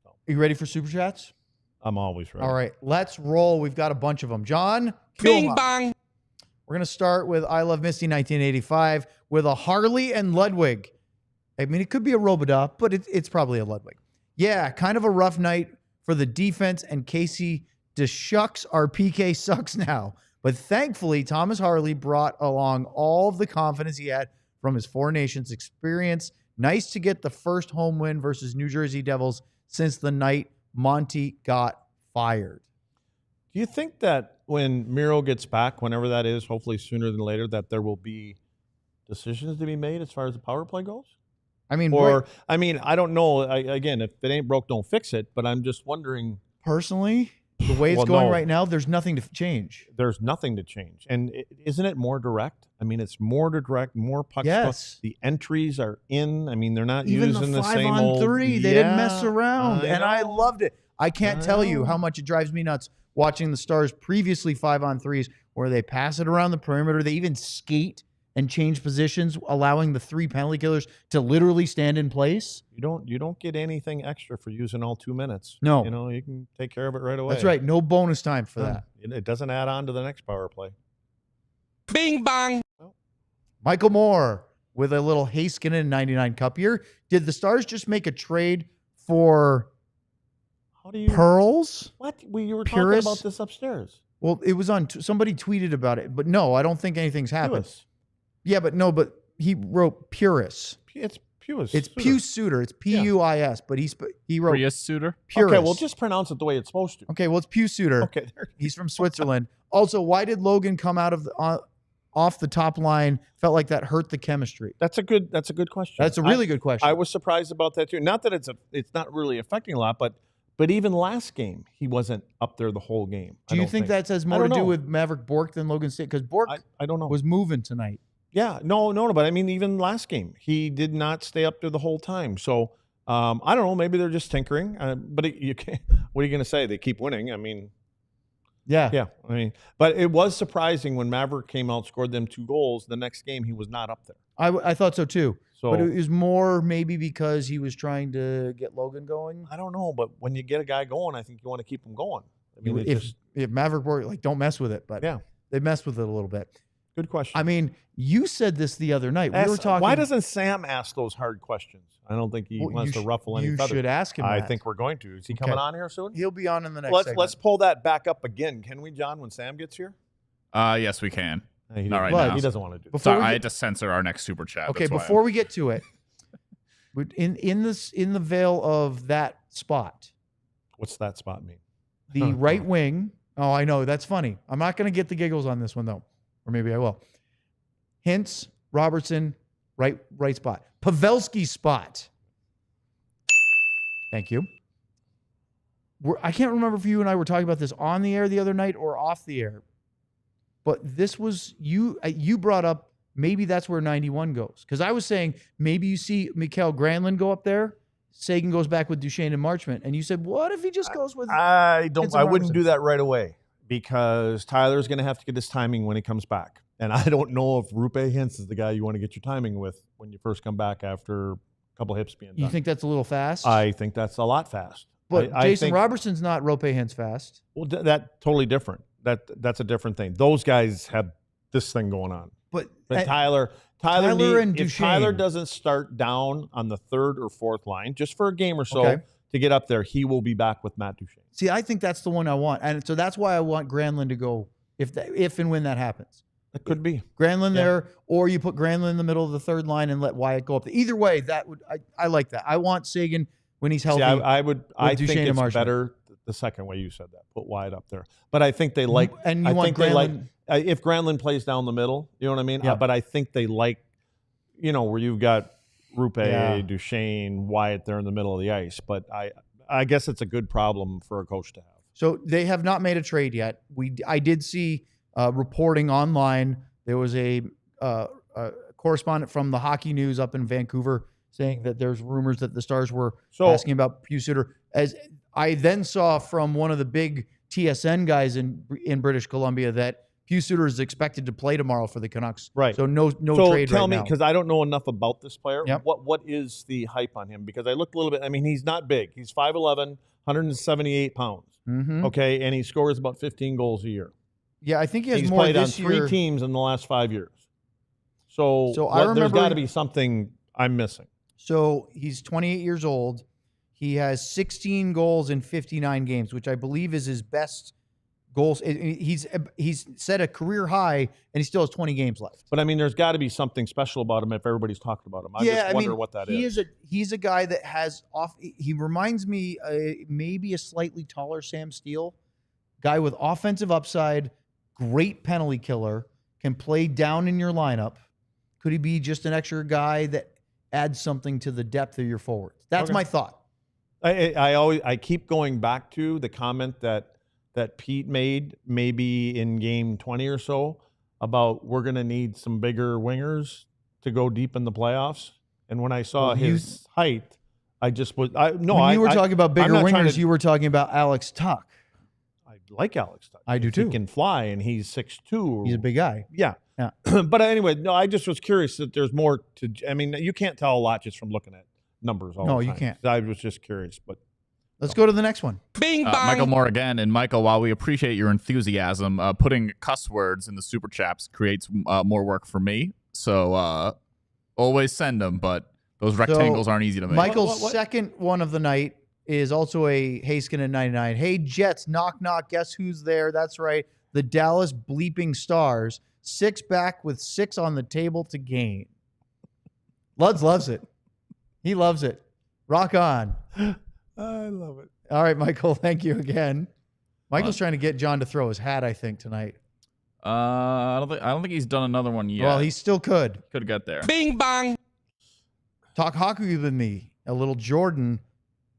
B: So. Are you ready for Super Chats?
A: I'm always ready.
B: All right, let's roll. We've got a bunch of them. John,
D: Bing bong.
B: We're going to start with I Love Misty 1985 with a Harley and Ludwig. I mean, it could be a Robidas, but it's probably a Ludwig. Yeah, kind of a rough night for the defense, and Casey DeShucks, our PK sucks now. But thankfully, Thomas Harley brought along all of the confidence he had from his Four Nations experience. Nice to get the first home win versus New Jersey Devils since the night Monty got fired.
A: Do you think that when Miro gets back, whenever that is, hopefully sooner than later, that there will be decisions to be made as far as the power play goes?
B: I mean,
A: I don't know. Again, if it ain't broke, don't fix it. But I'm just wondering.
B: Personally, the way it's going right now, there's nothing to change.
A: There's nothing to change. And isn't it more direct? I mean, it's more direct, more pucks.
B: Yes.
A: The entries are in. I mean, they're not
B: even
A: using
B: the
A: same old.
B: 5-on-3. They didn't mess around. I loved it. I can't tell you how much it drives me nuts watching the Stars previously 5-on-3s where they pass it around the perimeter. They even skate and change positions, allowing the 3 penalty killers to literally stand in place.
A: You don't get anything extra for using all 2 minutes.
B: No.
A: You can take care of it right away.
B: That's right. No bonus time for that.
A: It doesn't add on to the next power play.
D: Bing bong.
B: Michael Moore with a little Heiskanen 99 Cup year. Did the Stars just make a trade for pearls?
A: What? You were
B: Purist?
A: talking about this upstairs.
B: Well, it was on. Somebody tweeted about it, but no, I don't think anything's happened.
A: Puis.
B: Yeah, but he wrote Purus.
A: It's Puis.
B: It's Puis Suter. It's Puis, but he wrote
C: Prius Suter.
B: Purus.
A: Okay, well, just pronounce it the way it's supposed to.
B: Okay, well, it's Puis Suter.
A: Okay,
B: he's from Switzerland. Also, why did Logan come out of off the top line? Felt like that hurt the chemistry.
A: That's a good question.
B: That's a really good question.
A: I was surprised about that too. Not that it's not really affecting a lot, but even last game he wasn't up there the whole game.
B: Do you think that has more to do with Maverick Bourque than Logan State? Because Bourque,
A: I don't know,
B: was moving tonight.
A: Yeah, no. But I mean, even last game, he did not stay up there the whole time. So I don't know. Maybe they're just tinkering. But you can't. What are you going to say? They keep winning. I mean, yeah. I mean, but it was surprising when Maverick came out, scored them 2 goals. The next game, he was not up there.
B: I thought so too.
A: So,
B: But it was more maybe because he was trying to get Logan going.
A: I don't know, but when you get a guy going, I think you want to keep him going. I mean,
B: If Maverick were like, don't mess with it, but
A: yeah,
B: they messed with it a little bit.
A: good question.
B: I mean, you said this the other night. We were talking.
A: Why doesn't Sam ask those hard questions? I don't think he wants to ruffle any feathers.
B: You should ask him.
A: I
B: that.
A: think we're going to. Is he coming on here soon?
B: He'll be on in the next.
A: Let's pull that back up again, can we, John? When Sam gets here?
C: Yes, we can.
A: He
C: Not right
A: but
C: now.
A: He doesn't want to do that.
C: Sorry, I had to censor our next super chat.
B: Okay, before we get to it, in the veil of that spot,
A: What's that spot mean?
B: the right wing. Oh, I know that's funny. I'm not going to get the giggles on this one though, or maybe I will. Hintz, Robertson, right spot. Pavelski spot. Thank you. I can't remember if you and I were talking about this on the air the other night or off the air, but this was you brought up maybe that's where 91 goes. Because I was saying maybe you see Mikael Granlund go up there, Sagan goes back with Duchesne and Marchment, and you said, what if he just goes with
A: I
B: Hintz and
A: wouldn't
B: Robertson?
A: do that right away because Tyler's going to have to get his timing when he comes back. And I don't know if Roope Hintz is the guy you want to get your timing with when you first come back after a couple hips being done.
B: You think that's a little fast?
A: I think that's a lot fast.
B: But
A: I
B: Jason
A: think,
B: Robertson's not Roope Hintz fast.
A: Well, that totally different. That's a different thing. Those guys have this thing going on.
B: But
A: Tyler
B: and
A: if
B: Duchesne.
A: Tyler doesn't start down on the third or fourth line, just for a game or so
B: Okay.
A: to get up there, he will be back with Matt Duchesne.
B: See, I think that's the one I want. And so that's why I want Granlund to go if and when that happens.
A: It could be.
B: Granlund there, or you put Granlund in the middle of the third line and let Wyatt go up there. Either way, I like that. I want Sagan when he's healthy.
A: See, I think
B: Duchesne and
A: it's
B: Marchment.
A: better the second way you said that. Put Wyatt up there. But I think they like
B: And you
A: I
B: want
A: think they like
B: Granlund.
A: if Granlund plays down the middle, you know what I mean?
B: Yeah.
A: But I think they like, where you've got Roope,
B: Yeah.
A: Duchesne, Wyatt there in the middle of the ice. But I guess it's a good problem for a coach to have.
B: So they have not made a trade yet. I did see reporting online. There was a correspondent from the Hockey News up in Vancouver saying that there's rumors that the Stars were asking about Suter. As I then saw from one of the big TSN guys in British Columbia that Suter is expected to play tomorrow for the Canucks.
A: Right.
B: So no
A: So
B: trade
A: tell
B: right
A: me,
B: now.
A: because I don't know enough about this player.
B: Yep.
A: What is the hype on him? Because I looked a little bit. I mean, he's not big. He's 5'11", 178 pounds.
B: Mhm.
A: Okay, and he scores about 15 goals a year.
B: Yeah, I think he has
A: He's
B: more
A: played on
B: this year.
A: 3 teams in the last 5 years. So
B: I
A: there's
B: remember-
A: got to be something I'm missing.
B: So he's 28 years old. He has 16 goals in 59 games, which I believe is his best goals. He's set a career high, and he still has 20 games left.
A: But I mean, there's got to be something special about him if everybody's talking about him. I just wonder what that is.
B: He's a guy that has he reminds me maybe a slightly taller Sam Steele, guy with offensive upside, great penalty killer, can play down in your lineup. Could he be just an extra guy that adds something to the depth of your forwards? That's my thought.
A: I keep going back to the comment that Pete made maybe in game 20 or so about we're going to need some bigger wingers to go deep in the playoffs. And when I saw his height, I just was when
B: you were talking about bigger wingers, you were talking about Alex Tuck.
A: I like Alex Tuck.
B: I do too.
A: He can fly, and he's 6'2".
B: He's a big guy.
A: Yeah.
B: Yeah.
A: But anyway, no, I just was curious that there's more to. I mean, you can't tell a lot just from looking at numbers all the time.
B: No, you can't.
A: I was just curious, but.
B: Let's go to the next one.
D: Bing bang.
C: Michael Moore again. And Michael, while we appreciate your enthusiasm, putting cuss words in the super chats creates more work for me. So always send them, but those rectangles aren't easy to make.
B: Michael's second one of the night is also a Haskin at 99. Hey, Jets, knock, knock. Guess who's there? That's right. The Dallas bleeping Stars. 6 back with 6 on the table to gain. Luds loves it. He loves it. Rock on.
A: I love it.
B: All right, Michael, thank you again. Michael's trying to get John to throw his hat, I think, tonight.
C: I don't think he's done another one yet.
B: Well, he still could.
C: Could get there.
D: Bing bang.
B: Talk hockey with me. A little Jordan.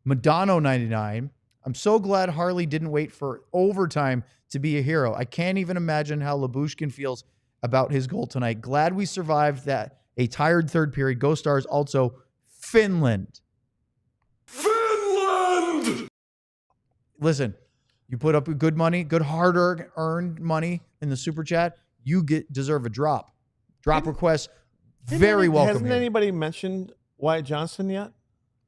B: Madonna 99. I'm so glad Harley didn't wait for overtime to be a hero. I can't even imagine how Lyubushkin feels about his goal tonight. Glad we survived that. A tired third period. Go Stars. Also, Finland. Listen, you put up good money, good hard-earned money in the super chat, you deserve a drop. Drop request Very welcome.
A: Hasn't
B: here.
A: anybody mentioned Wyatt Johnston yet?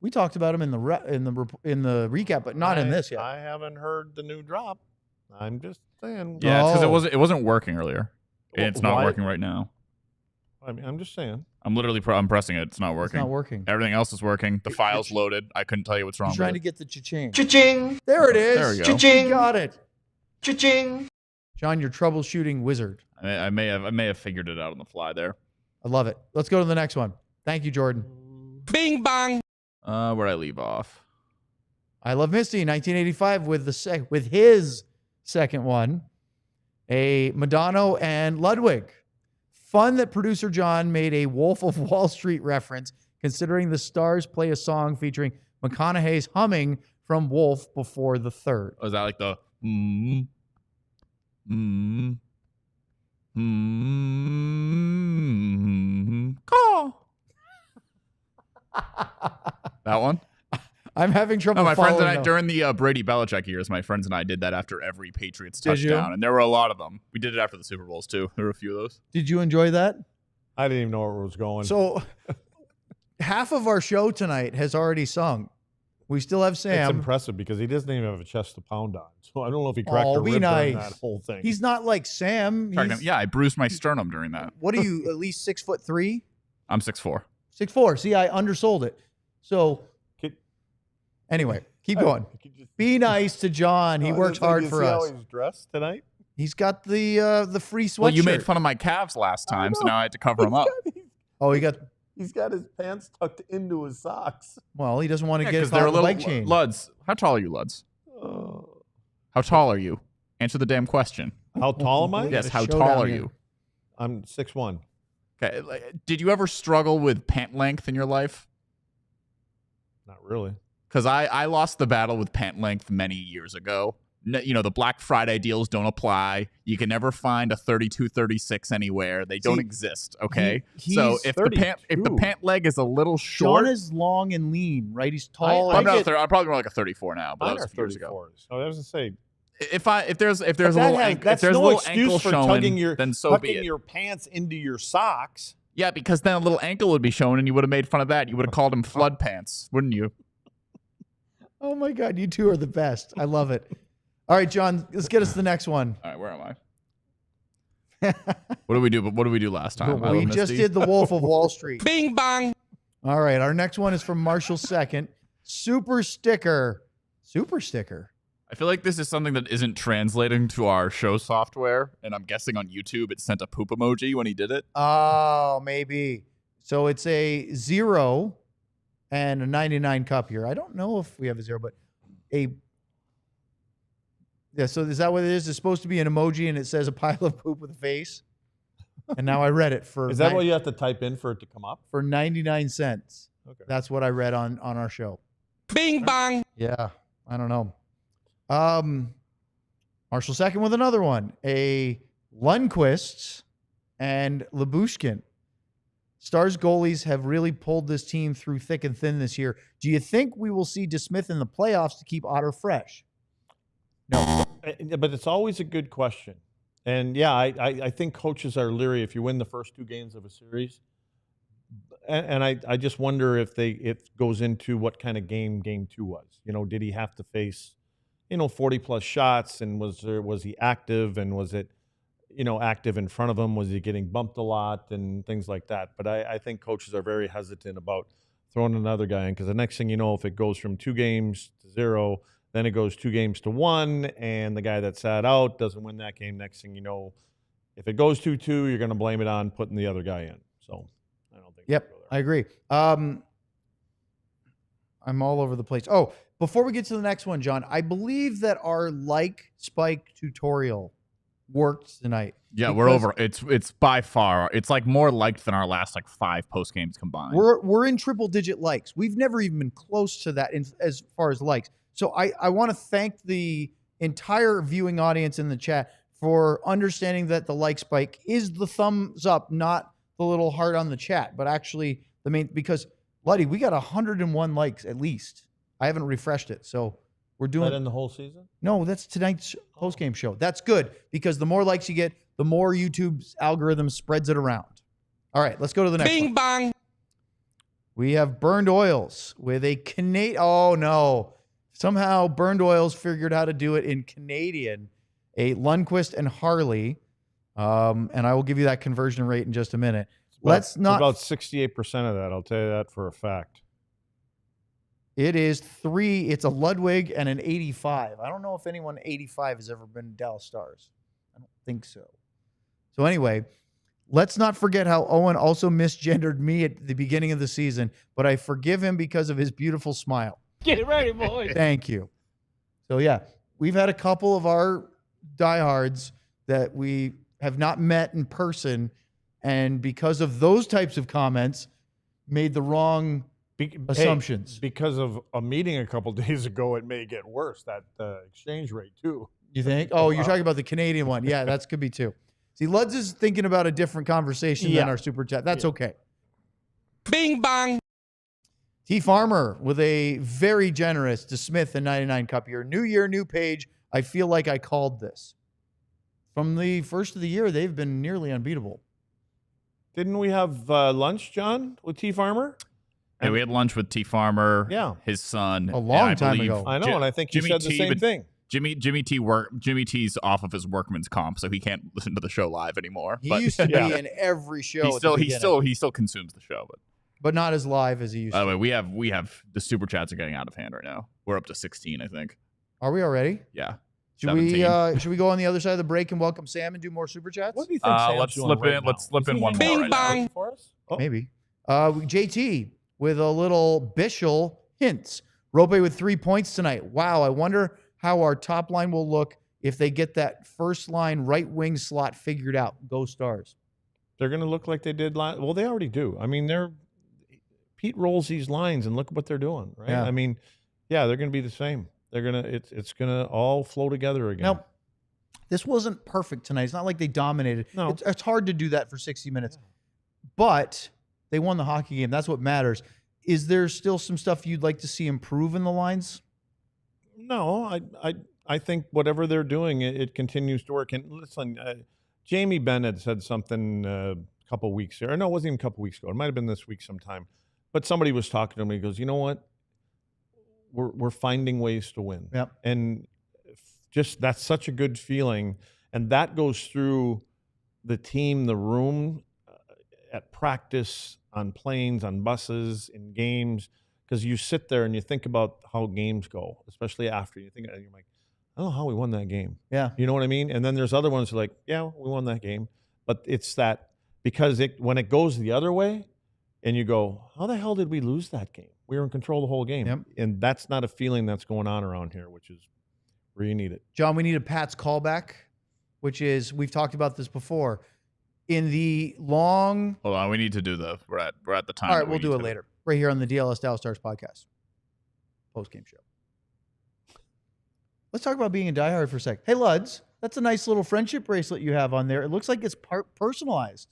B: We talked about him in the recap, but not in this yet.
A: I haven't heard the new drop. I'm just saying.
C: Yeah, because
B: Oh.
C: it wasn't working earlier. It's not
A: Why?
C: working right now.
A: I mean, I'm just saying.
C: I'm literally I'm pressing it. It's not working.
B: It's not working.
C: Everything else is working. The file's loaded. I couldn't tell you what's wrong
B: I'm trying
C: with
B: to
C: it.
B: get the cha-ching.
E: Cha-ching!
B: There it is.
C: There we go.
E: Cha-ching!
B: You got it.
E: Cha-ching!
B: John, you're troubleshooting wizard.
C: I may have figured it out on the fly there.
B: I love it. Let's go to the next one. Thank you, Jordan.
D: Bing bang.
C: Where'd I leave off?
B: I Love Misty, 1985, with his second one, a Madonna and Ludwig. Fun that producer John made a Wolf of Wall Street reference, considering the Stars play a song featuring McConaughey's humming from Wolf before the third.
C: Was that like the call? That one?
B: I'm having trouble
C: No, my friends and
B: following
C: I,
B: up.
C: during the Brady Belichick years, my friends and I did that after every Patriots
B: Did you?
C: touchdown. And there were a lot of them. We did it after the Super Bowls, too. There were a few of those.
B: Did you enjoy that?
A: I didn't even know where it was going.
B: So half of our show tonight has already sung. We still have
A: it's
B: Sam.
A: impressive because he doesn't even have a chest to pound on. So I don't know if he cracked
B: Oh,
A: a
B: be
A: rib during
B: nice.
A: that whole thing.
B: He's not like Sam. He's,
C: Yeah, I bruised my sternum during that.
B: what are you, at least 6'3"?
C: I'm 6'4".
B: 6'4". See, I undersold it. So
A: Could-
B: anyway, keep going. Be nice to John. He works hard for
A: How
B: us.
A: he's dressed tonight.
B: He's got the free sweatshirt.
C: Well, you made fun of my calves last time, so now I had to cover them up.
B: Oh, he got.
A: He's got his pants tucked into his socks.
B: Well, he doesn't want to
C: Yeah,
B: get
C: 'cause
B: caught
C: they're a
B: with the
C: little
B: leg chain.
C: Luds. How tall are you, Luds?
A: Oh.
C: How tall are you? Answer the damn question.
A: How tall am I?
B: We
C: Yes,
B: got a
C: how
B: showdown
C: tall are
B: here.
C: you?
A: I'm 6'1".
C: Okay. Did you ever struggle with pant length in your life?
A: Not really.
C: Because I lost the battle with pant length many years ago. You know, the Black Friday deals don't apply. You can never find a 32, 36 anywhere. They don't
B: See,
C: exist. Okay.
B: he's
C: So if the
A: 32.
C: pant leg is a little short,
B: John is long and lean, right? He's tall.
A: I
C: I'm,
B: and-
C: not I'm probably more like a 34 now, but that
A: Mine
C: was
A: are
C: a few years ago.
A: 34s. So I was gonna say
C: If there's a
A: But
C: little
A: that has-
C: ankle, if
A: that's
C: there's a
A: no
C: little
A: excuse
C: ankle
A: for
C: showing,
A: tugging your
C: then so be
A: tucking
C: it.
A: your pants into your socks.
C: Yeah, because then a little ankle would be shown, and you would have made fun of that. You would have called him flood pants, wouldn't you?
B: Oh my God, you two are the best. I love it. All right, John, let's get us the next one.
C: All right, where am I? What did we do? What did we do last time?
B: We just did the Wolf of Wall Street.
D: Bing bang.
B: All right, our next one is from Marshall Second. Super sticker. Super sticker.
C: I feel like this is something that isn't translating to our show software, and I'm guessing on YouTube it sent a poop emoji when he did it.
B: Oh, maybe. So it's a 0 and a 99 cup here. I don't know if we have a 0, but a. Yeah, so is that what it is? It's supposed to be an emoji and it says a pile of poop with a face. And now I read it for
A: Is that what you have to type in for it to come up?
B: for 99 cents.
A: Okay.
B: That's what I read on our show.
D: Bing bang.
B: Yeah, I don't know. Marshall Second with another one. A Lundqvist and Lyubushkin. Stars goalies have really pulled this team through thick and thin this year. Do you think we will see DeSmith in the playoffs to keep Otter fresh? No.
A: But it's always a good question. And yeah, I think coaches are leery if you win the first 2 games of a series. And I just wonder if it goes into what kind of game 2 was. You know, did he have to face, 40 plus shots, and was he active, and was it, active in front of him? Was he getting bumped a lot and things like that? But I think coaches are very hesitant about throwing another guy in, because the next thing you know, if it goes from 2 games to 0, then it goes 2 games to 1, and the guy that sat out doesn't win that game. Next thing you know, if it goes 2-2, you're going to blame it on putting the other guy in. So I don't think.
B: Yep, I agree. I'm all over the place. Oh, before we get to the next one, John, I believe that our spike tutorial worked tonight.
C: Yeah, we're over. It's by far. It's like more liked than our last 5 post games combined.
B: We're in triple digit likes. We've never even been close to that as far as likes. So I want to thank the entire viewing audience in the chat for understanding that the like spike is the thumbs up, not the little heart on the chat, but actually the main, because Luddy, we got 101 likes at least. I haven't refreshed it. So we're
A: Is
B: doing
A: that in the whole season?
B: No, that's tonight's post-game show. That's good because the more likes you get, the more YouTube's algorithm spreads it around. All right, let's go to the next
D: Bing
B: one.
D: bang.
B: We have Burned Oils with a Canadian. Oh, no. Somehow Burned Oils figured how to do it in Canadian. A Lundqvist and Harley. And I will give you that conversion rate in just a minute.
A: It's about 68% of that. I'll tell you that for a fact.
B: It is 3. It's a Ludwig and an 85. I don't know if anyone 85 has ever been Dallas Stars. I don't think so. So anyway, let's not forget how Owen also misgendered me at the beginning of the season, but I forgive him because of his beautiful smile.
D: Get ready, boys.
B: Thank you. So yeah, we've had a couple of our diehards that we have not met in person, and because of those types of comments, made the wrong assumptions.
A: Because of a meeting a couple days ago, it may get worse, that exchange rate too.
B: You think? Oh, you're talking about the Canadian one. Yeah, that could be too. See, Luds is thinking about a different conversation than our super chat. That's okay.
D: Bing bang.
B: T Farmer with a very generous DeSmith and 99 Cup year. New year, new page. I feel like I called this. From the first of the year, they've been nearly unbeatable.
A: Didn't we have lunch, John, with T Farmer?
C: Yeah, we had lunch with T Farmer, his son.
B: A long time ago.
A: I know, and I think he said the same thing.
C: Jimmy T's off of his workman's comp, so he can't listen to the show live anymore.
B: He used to be in every show.
C: He still consumes the show,
B: but not as live as he used to.
C: By the way, we have the super chats are getting out of hand right now. We're up to 16, I think.
B: Are we already?
C: Yeah.
B: Should we go on the other side of the break and welcome Sam and do more super chats?
A: What do you think?
C: Let's slip in one
D: Bing
C: more right
D: bang.
C: now.
A: For us? Oh.
B: Maybe. JT with a little Bishel Hintz. Roope with 3 points tonight. Wow, I wonder how our top line will look if they get that first line right wing slot figured out. Go Stars.
A: They're going to look like they did last. Well, they already do. I mean, Pete rolls these lines and look what they're doing, right?
B: Yeah.
A: I mean, they're going to be the same. They're going to it's going to all flow together again.
B: Now, this wasn't perfect tonight. It's not like they dominated.
A: No.
B: It's hard to do that for 60 minutes. But they won the hockey game. That's what matters. Is there still some stuff you'd like to see improve in the lines?
A: No, I think whatever they're doing, it continues to work. And listen, Jamie Bennett said something a couple weeks ago. No, it wasn't even a couple weeks ago. It might have been this week sometime. But somebody was talking to me. He goes, you know what? We're finding ways to win.
B: Yep.
A: And just that's such a good feeling. And that goes through the team, the room, at practice, on planes, on buses, in games. Because you sit there and you think about how games go, especially after. You're like, I don't know how we won that game.
B: Yeah.
A: You know what I mean? And then there's other ones like, yeah, we won that game. But it's that because when it goes the other way and you go, how the hell did we lose that game? We were in control the whole game.
B: Yep.
A: And that's not a feeling that's going on around here, which is where you need it.
B: John, we need a Pat's callback, which is, we've talked about this before. In the long...
C: Hold on, we need to do we're at the time.
B: All right, we'll do it later. Right here on the DLS Dallas Stars podcast. Post-game show. Let's talk about being a diehard for a sec. Hey, Luds, that's a nice little friendship bracelet you have on there. It looks like it's personalized.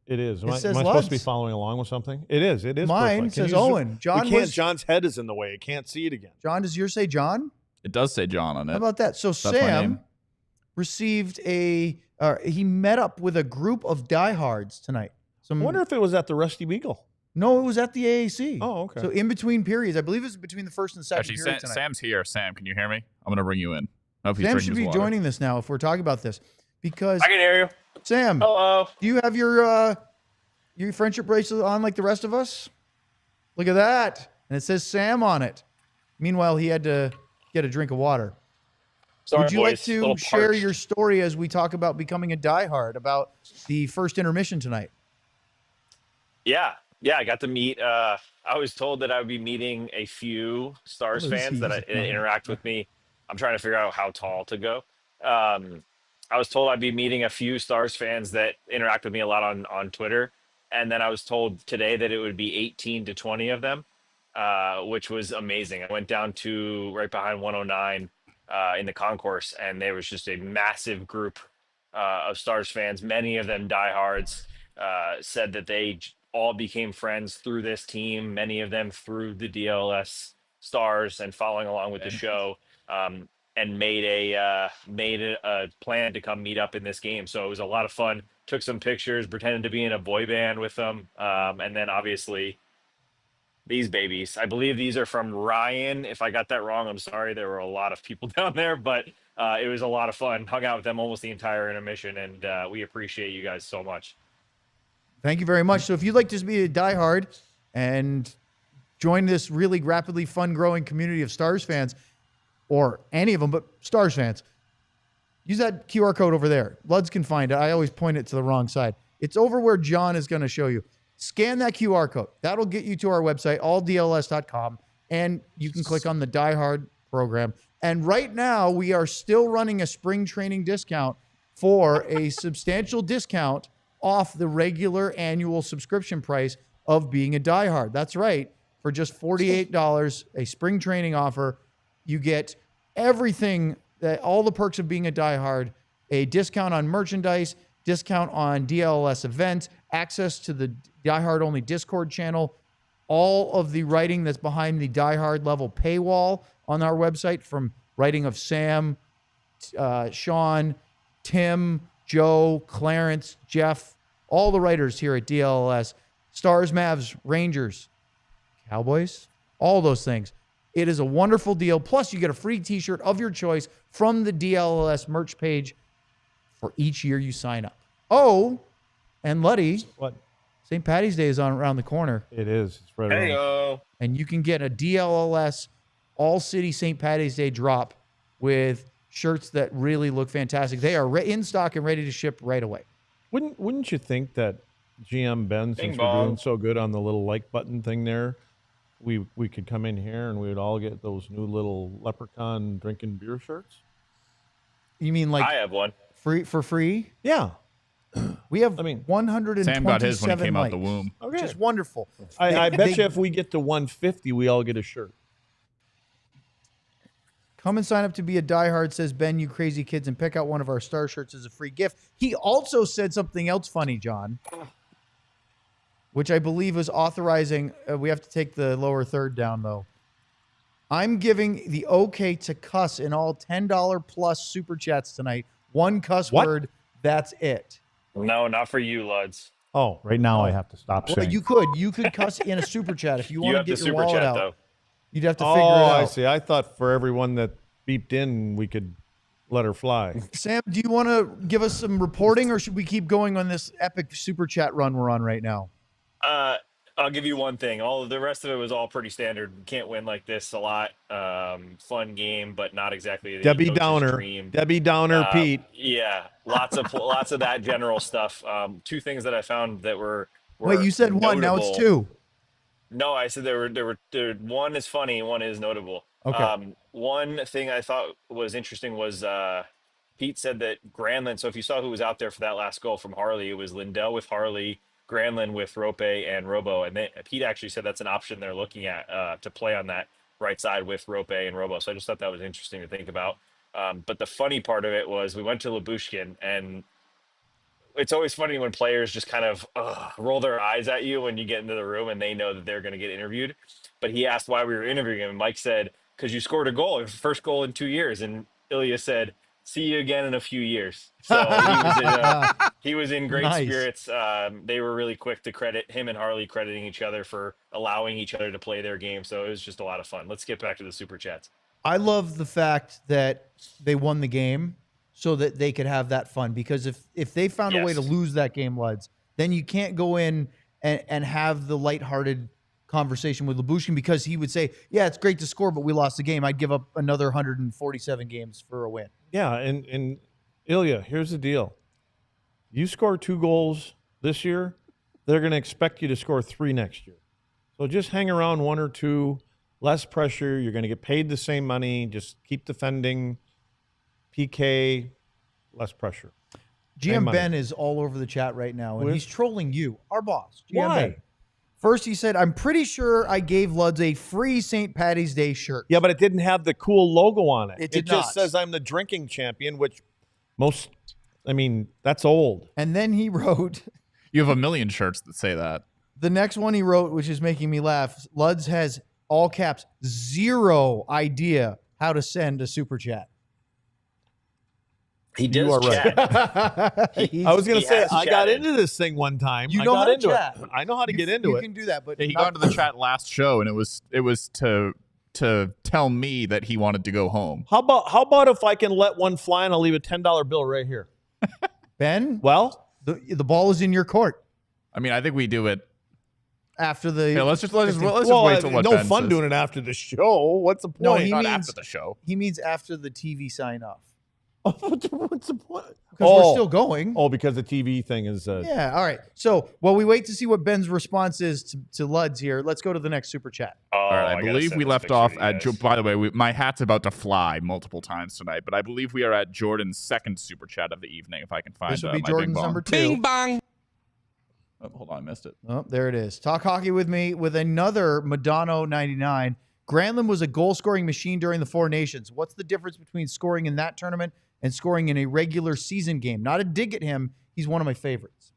A: It is.
B: It says
A: am I supposed to be
B: Luds.
A: following along with something? It is. It is.
B: Mine
A: perfect.
B: says Owen.
A: John's head is in the way. I can't see it again.
B: John, does yours say John?
C: It does say John on it.
B: How about that? So
C: my
B: Sam
C: name.
B: received he met up with a group of diehards tonight.
A: I wonder if it was at the Rusty Beagle.
B: No, it was at the AAC.
A: Oh, okay.
B: So in between periods, I believe it was between the first and second
C: Actually,
B: period tonight.
C: Sam's here. Sam, can you hear me? I'm going to bring you in. I hope he's
B: Sam
C: drinking
B: should
C: his
B: be
C: water.
B: joining this now if we're talking about this. Because
E: I can hear you.
B: Sam,
E: Hello.
B: do you have your friendship bracelet on like the rest of us? Look at that. And it says Sam on it. Meanwhile, he had to get a drink of water.
E: Sorry,
B: Would you
E: boys.
B: like to
E: Little
B: share
E: parched.
B: your story as we talk about becoming a diehard, about the first intermission tonight?
E: Yeah. I got to meet. I was told that I would be meeting a few Stars
B: What is
E: fans
B: he
E: that
B: doing?
E: interact with me. I'm trying to figure out how tall to go. I was told I'd be meeting a few Stars fans that interact with me a lot on Twitter, and then I was told today that it would be 18 to 20 of them, which was amazing. I went down to right behind 109 in the concourse, and there was just a massive group of Stars fans. Many of them diehards. Said that they all became friends through this team. Many of them through the DLS Stars and following along with the show. and made a plan to come meet up in this game. So it was a lot of fun. Took some pictures, pretended to be in a boy band with them, and then obviously these babies. I believe these are from Ryan. If I got that wrong, I'm sorry. There were a lot of people down there, but it was a lot of fun. Hung out with them almost the entire intermission, and we appreciate you guys so much.
B: Thank you very much. So if you'd like to be a diehard and join this really rapidly fun growing community of Stars fans, or any of them, but Stars fans, use that QR code over there. Luds can find it. I always point it to the wrong side. It's over where John is going to show you. Scan that QR code. That'll get you to our website, alldls.com, and you can click on the diehard program. And right now, we are still running a spring training discount for a substantial discount off the regular annual subscription price of being a diehard. That's right. For just $48, a spring training offer, you get everything, all the perks of being a diehard, a discount on merchandise, discount on DLS events, access to the diehard only Discord channel, all of the writing that's behind the diehard level paywall on our website, from writing of Sam, Sean, Tim, Joe, Clarence, Jeff, all the writers here at DLS, Stars, Mavs, Rangers, Cowboys, all those things. It is a wonderful deal. Plus, you get a free t-shirt of your choice from the DLS merch page for each year you sign up. Oh, and Luddy,
A: What?
B: St. Patty's Day is around the corner,
A: It is. It's right around.
E: Hey-o.
B: and you can get a DLS All-City St. Patty's Day drop with shirts that really look fantastic. They are in stock and ready to ship right away.
A: Wouldn't you think that GM Ben,
E: Bing
A: since we're
E: bong.
A: doing so good on the little like button thing there, we could come in here and we would all get those new little leprechaun drinking beer shirts?
B: You mean like
E: I have one.
B: free?
A: Yeah.
B: We have,
A: I mean,
B: 127
C: Sam got his when he came out the
B: likes,
C: womb.
B: which is wonderful.
A: I
B: They-
A: bet
B: they-
A: you if we get to 150, we all get a shirt.
B: Come and sign up to be a diehard, says Ben, you crazy kids, and pick out one of our star shirts as a free gift. He also said something else funny, John, which I believe is authorizing. We have to take the lower third down, though. I'm giving the okay to cuss in all $10 plus super chats tonight. One cuss
A: What?
B: word, that's it.
E: No, not for you, Luds.
A: Oh, right now I have to stop
B: Well,
A: saying.
B: you could cuss in a super chat if you
E: You
B: want to
E: have to
B: get your
E: super
B: wallet
E: chat
B: out.
E: though.
B: You'd have to figure it
A: Oh,
B: out.
A: I see. I thought for everyone that beeped in, we could let her fly.
B: Sam, do you want to give us some reporting, or should we keep going on this epic super chat run we're on right now?
E: I'll give you one thing. All of the rest of it was all pretty standard. Can't win like this a lot. Fun game, but not exactly the
A: Debbie
E: coach's
A: Downer.
E: dream.
A: Debbie Downer, Pete.
E: Yeah, lots of that general stuff. Two things that I found that were
B: Wait, you said one, now it's
E: notable.
B: two.
E: No, I said there were one is funny, one is notable.
B: Okay.
E: One thing I thought was interesting was Pete said that Granlund. So if you saw who was out there for that last goal from Harley, it was Lindell with Harley, Granlund with Roope and Robo, and Pete actually said that's an option they're looking at to play on that right side with Roope and Robo. So I just thought that was interesting to think about. But the funny part of it was we went to Lyubushkin, and it's always funny when players just kind of roll their eyes at you when you get into the room and they know that they're going to get interviewed. But he asked why we were interviewing him, and Mike said, because you scored a goal, your first goal in 2 years. And Ilya said, see you again in a few years. So he was in great
B: Nice.
E: spirits. They were really quick to credit him and Harley, crediting each other for allowing each other to play their game. So it was just a lot of fun. Let's get back to the super chats.
B: I love the fact that they won the game so that they could have that fun, because if they found a way to
E: Yes.
B: lose that game, Luds, then you can't go in and have the lighthearted conversation with Lyubushkin, because he would say, yeah, it's great to score, but we lost the game. I'd give up another 147 games for a win.
A: Yeah, and Ilya, here's the deal. You score 2 goals this year, they're going to expect you to score 3 next year. So just hang around 1 or 2, less pressure. You're going to get paid the same money. Just keep defending. PK, less pressure. Same
B: GM
A: money.
B: Ben is all over the chat right now, and
A: With-
B: he's trolling you, our boss. GM
A: Why?
B: Ben. First, he said, I'm pretty sure I gave Luds a free St. Patty's Day shirt.
A: Yeah, but it didn't have the cool logo on it.
B: It did
A: just
B: not.
A: says I'm the drinking champion, which that's old.
B: And then he wrote,
C: You have a million shirts that say that.
B: the next one he wrote, which is making me laugh, Luds has, all caps, 0 idea how to send a super chat.
E: He
A: You
E: does
A: are right.
E: chat.
A: I was going
E: he
A: to say,
E: has
A: I got
E: chatted.
A: into this thing one time.
B: You
A: I
B: know
A: got
B: how to
A: into
B: chat.
A: it. I know how to get into
B: you
A: it.
B: can do that, but
C: Yeah, he got into the chat last show, and it was to tell me that he wanted to go home.
A: How about if I can let one fly and I'll leave a $10 bill right here?
B: Ben,
A: Well,
B: the ball is in your court
C: I mean, I think we do it.
B: after the.
C: Yeah, let's just wait till what
A: no
C: Ben
A: fun
C: says.
A: doing it after the show. What's the point?
B: No, he
C: Not
B: means-
C: after the show.
B: He means after the TV sign off
A: What's the point?
B: because we're still going.
A: Oh, because the TV thing is.
B: Yeah. All right. So while we wait to see what Ben's response is to Luds here, let's go to the next super chat.
E: Oh,
C: All right, I
E: gotta
C: believe
E: send
C: we
E: this
C: left
E: picture
C: off
E: to you
C: at.
E: guys.
C: By the way, my hat's about to fly multiple times tonight, but I believe we are at Jordan's second super chat of the evening. If I can find
B: This would be
C: my
B: Jordan's
C: bing bong.
B: number 2.
D: Bing bong.
C: Oh, hold on, I missed it.
B: Oh, there it is. Talk hockey with me with another Madonna 99. Granlund was a goal-scoring machine during the Four Nations. What's the difference between scoring in that tournament and scoring in a regular season game? Not a dig at him. He's one of my favorites.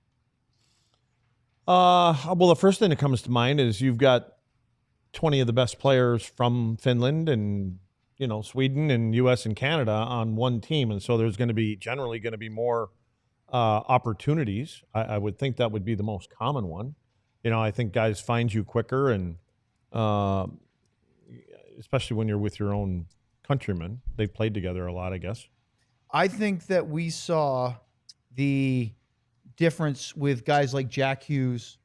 A: Well, the first thing that comes to mind is you've got 20 of the best players from Finland and Sweden and U.S. and Canada on one team, and so there's generally going to be more opportunities. I would think that would be the most common one. I think guys find you quicker, and especially when you're with your own countrymen. They've played together a lot, I guess.
B: I think that we saw the difference with guys like Jack Hughes,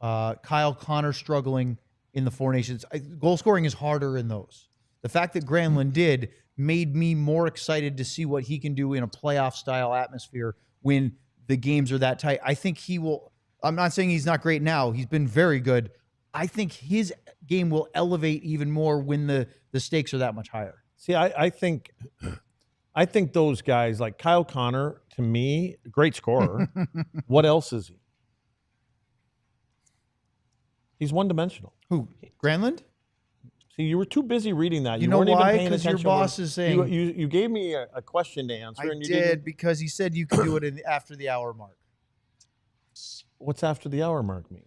B: Kyle Connor struggling in the Four Nations. Goal scoring is harder in those. The fact that Granlund did made me more excited to see what he can do in a playoff-style atmosphere when the games are that tight. I think he will – I'm not saying he's not great now. He's been very good. I think his game will elevate even more when the stakes are that much higher.
A: See, I think those guys like Kyle Connor, to me, great scorer. What else is he? He's one-dimensional.
B: Who? Granlund?
A: See, you were too busy reading that.
B: You know
A: weren't
B: why?
A: Even paying
B: 'Cause your
A: attention.
B: boss is saying-
A: you gave me a question to answer,
B: I
A: and you
B: did
A: didn't.
B: because he said you could do it after the hour mark.
A: What's after the hour mark mean?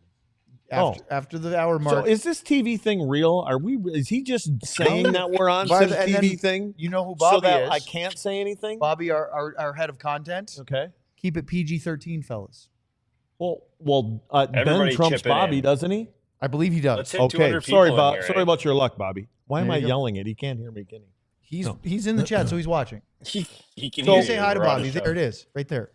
B: After the hour mark.
A: So is this TV thing real? Is he just saying that we're on some
B: And then
A: TV thing?
B: You know who Bobby
A: so that
B: is.
A: I can't say anything?
B: Bobby, our head of content.
A: Okay.
B: Keep it PG-13, fellas.
A: Well, Ben
E: Everybody
A: trumps
E: chip it
A: Bobby,
E: in.
A: doesn't he?
B: I believe he does.
E: Let's hit
A: Okay.
E: 200 people in here,
A: Sorry about your luck, Bobby. Why am
B: There
A: I
B: you go.
A: yelling it? He can't hear me, can he?
B: He's in the chat, so he's watching.
E: He can
B: So
E: hear
B: say
E: you.
B: hi to
E: We're on
B: Bobby.
E: the show.
B: There it is, right there.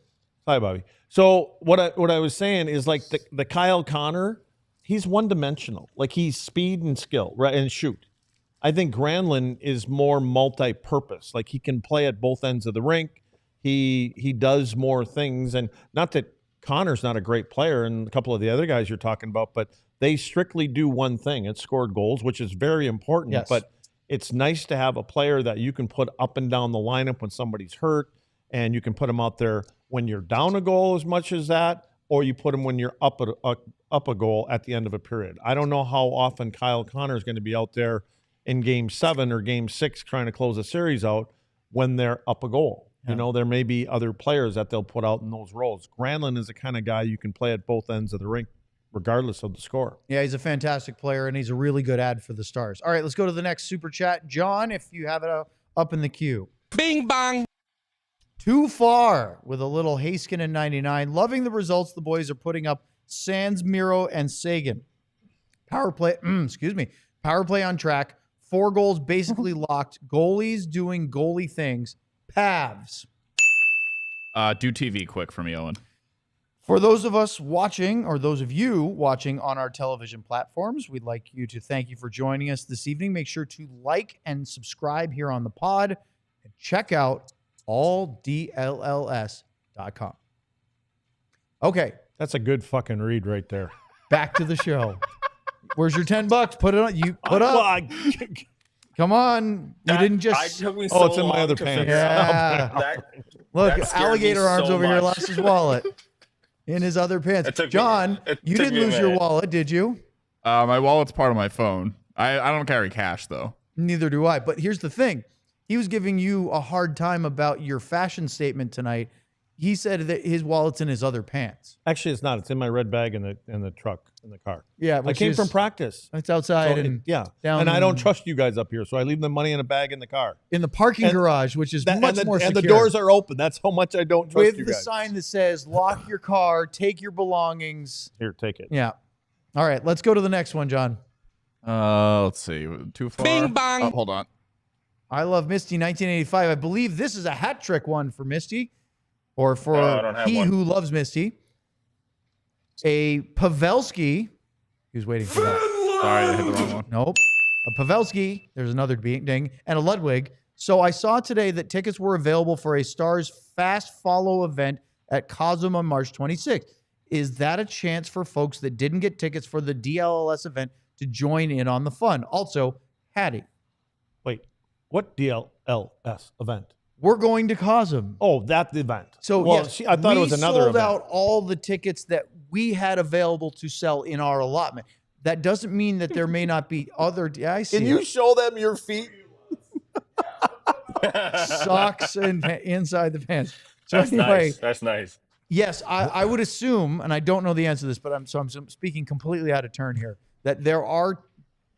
A: Hi, Bobby. So what I was saying is like the Kyle Connor, he's one-dimensional. Like he's speed and skill, right, and shoot. I think Granlund is more multi-purpose. Like he can play at both ends of the rink. He does more things, and not that Connor's not a great player, and a couple of the other guys you're talking about, but they strictly do one thing. It's scored goals, which is very important.
B: Yes.
A: But it's nice to have a player that you can put up and down the lineup when somebody's hurt, and you can put him out there when you're down a goal as much as that, or you put him when you're up a goal at the end of a period. I don't know how often Kyle Connor is going to be out there in Game 7 or Game 6 trying to close a series out when they're up a goal.
B: Yeah.
A: There may be other players that they'll put out in those roles. Granlund is the kind of guy you can play at both ends of the rink, regardless of the score.
B: Yeah, he's a fantastic player, and he's a really good ad for the Stars. All right, let's go to the next super chat. John, if you have it up in the queue.
D: Bing bong.
B: Too far with a little Haskin and 99. Loving the results the boys are putting up. Sands, Miro, and Sagan. Power play, Power play on track. 4 goals basically locked. Goalies doing goalie things. Pavs.
C: Do TV quick for me, Owen.
B: For those of us watching, or those of you watching on our television platforms, we'd like you to thank you for joining us this evening. Make sure to like and subscribe here on the pod, and check out alldlls.com. Okay,
A: That's a good fucking read right there.
B: back to the show. Where's your $10? Put it on. You put
A: Well,
B: up. Come on. You didn't just.
E: took me
A: Oh, it's in my
E: long
A: other
E: to
A: pants.
E: figure out.
B: Yeah.
E: That-
B: Look,
E: that scared me
B: alligator arms
E: so
B: over here
E: much.
B: lost his wallet in his other pants.
E: It took me-
B: John,
E: it
B: you
E: took
B: didn't
E: me a
B: lose your
E: minute.
B: wallet, did you?
C: My wallet's part of my phone. I don't carry cash though.
B: Neither do I. But here's the thing. He was giving you a hard time about your fashion statement tonight. he said that his wallet's in his other pants.
A: Actually, it's not. It's in my red bag in the truck in the car.
B: Yeah,
A: I came from practice.
B: It's outside
A: So
B: and
A: yeah, and I don't trust you guys up here, so I leave the money in a bag in the car.
B: in the parking garage, which is much more secure.
A: And the doors are open. That's how much I don't trust
B: with
A: you
B: the
A: guys.
B: sign that says "Lock your car, take your belongings."
A: Here, take it.
B: Yeah. All right, let's go to the next one, John.
C: Let's see. Too far.
D: Bing bang.
C: Oh, hold on.
B: I Love Misty 1985. I believe this is a hat trick one for Misty, or for
E: I don't have
B: He
E: one.
B: Who Loves Misty. A Pavelski. He was waiting for that.
C: Sorry, I hit the wrong one.
B: Nope. A Pavelski. There's another ding. And a Ludwig. So I saw today that tickets were available for a Stars Fast Follow event at Cosm on March 26th. Is that a chance for folks that didn't get tickets for the DLLS event to join in on the fun? Also, Hattie.
A: Wait, what DLLS event?
B: We're going to Cosm.
A: Oh, that event.
B: So
A: well,
B: yes,
A: I thought it was another
B: sold
A: event.
B: out all the tickets that we had available to sell in our allotment. That doesn't mean that there may not be other. Yeah, I see.
A: Can you show them your feet?
B: Socks and inside the pants? So
E: That's
B: anyway,
E: nice. That's nice.
B: yes, I would assume, and I don't know the answer to this, but I'm speaking completely out of turn here. That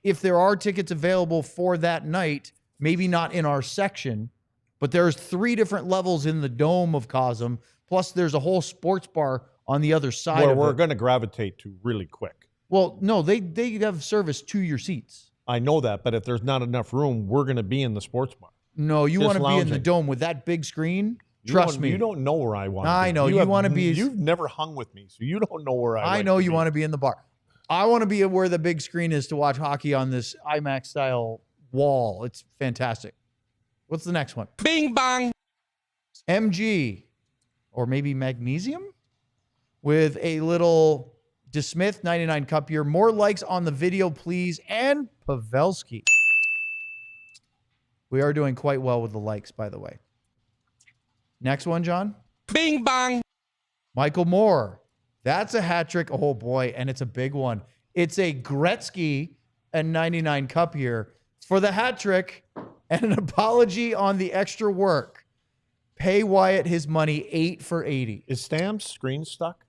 B: if there are tickets available for that night, maybe not in our section, but there's 3 different levels in the dome of Cosm. Plus, there's a whole sports bar on the other side
A: Where
B: of
A: we're
B: it.
A: going to gravitate to really quick.
B: Well, no, they have service to your seats.
A: I know that, but if there's not enough room, we're going to be in the sports bar.
B: No, you
A: Just
B: want to be in the
A: lounging.
B: dome with that big screen.
A: You
B: Trust
A: don't-
B: me.
A: You don't know where I want to be.
B: I know. You wanna be-
A: You've never hung with me, so you don't know where
B: I
A: like
B: know
A: to
B: you
A: be.
B: want to be in the bar. I want to be where the big screen is to watch hockey on this IMAX style wall. It's fantastic. What's the next one?
D: Bing bang.
B: MG, or maybe Magnesium, with a little DeSmith 99 cup here. More likes on the video, please. And Pavelski. We are doing quite well with the likes, by the way. Next one, John.
D: Bing bang.
B: Michael Moore. That's a hat trick. Oh, boy. And it's a big one. It's a Gretzky and 99 cup here for the hat trick and an apology on the extra work. Pay Wyatt his money 8 for 80.
A: Is Sam's screen stuck?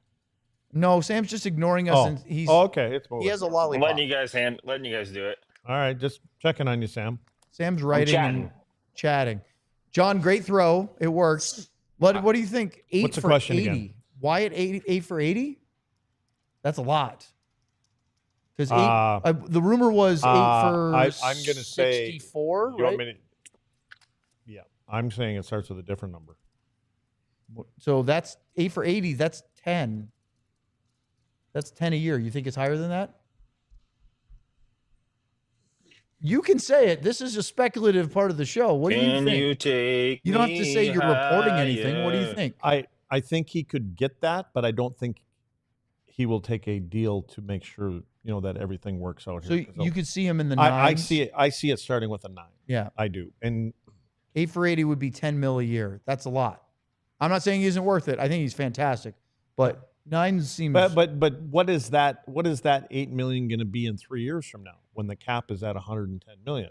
B: No, Sam's just ignoring us.
A: Oh,
B: And he's
A: okay. It's moving.
B: he has a
E: I'm
B: lollipop.
E: letting you guys do it.
A: All right, just checking on you, Sam.
B: Sam's writing and chatting. John, great throw. It works. What do you think? 8
A: What's the
B: for
A: question
B: 80.
A: again?
B: Wyatt 8 for 80? That's a lot. Because the rumor was 8 for
A: I'm going to say
B: 64,
A: You
B: right?
A: want me to? Yeah, I'm saying it starts with a different number.
B: So that's 8 for 80. That's 10. That's 10 a year. You think it's higher than that? You can say it. This is a speculative part of the show. What do you
E: Can
B: think?
E: you take
B: You don't have to say
E: me
B: you're reporting anything. What do you
E: higher?
B: think?
A: I think he could get that, but I don't think he will take a deal to make sure that everything works out
B: So
A: here.
B: you could see him in the nines.
A: I see it. I see it starting with a 9.
B: Yeah.
A: I do. And
B: 8 for 80 would be 10 mil a year. That's a lot. I'm not saying he isn't worth it. I think he's fantastic. But 9 seems
A: but what is that? What is that 8 million going to be in 3 years from now when the cap is at 110 million,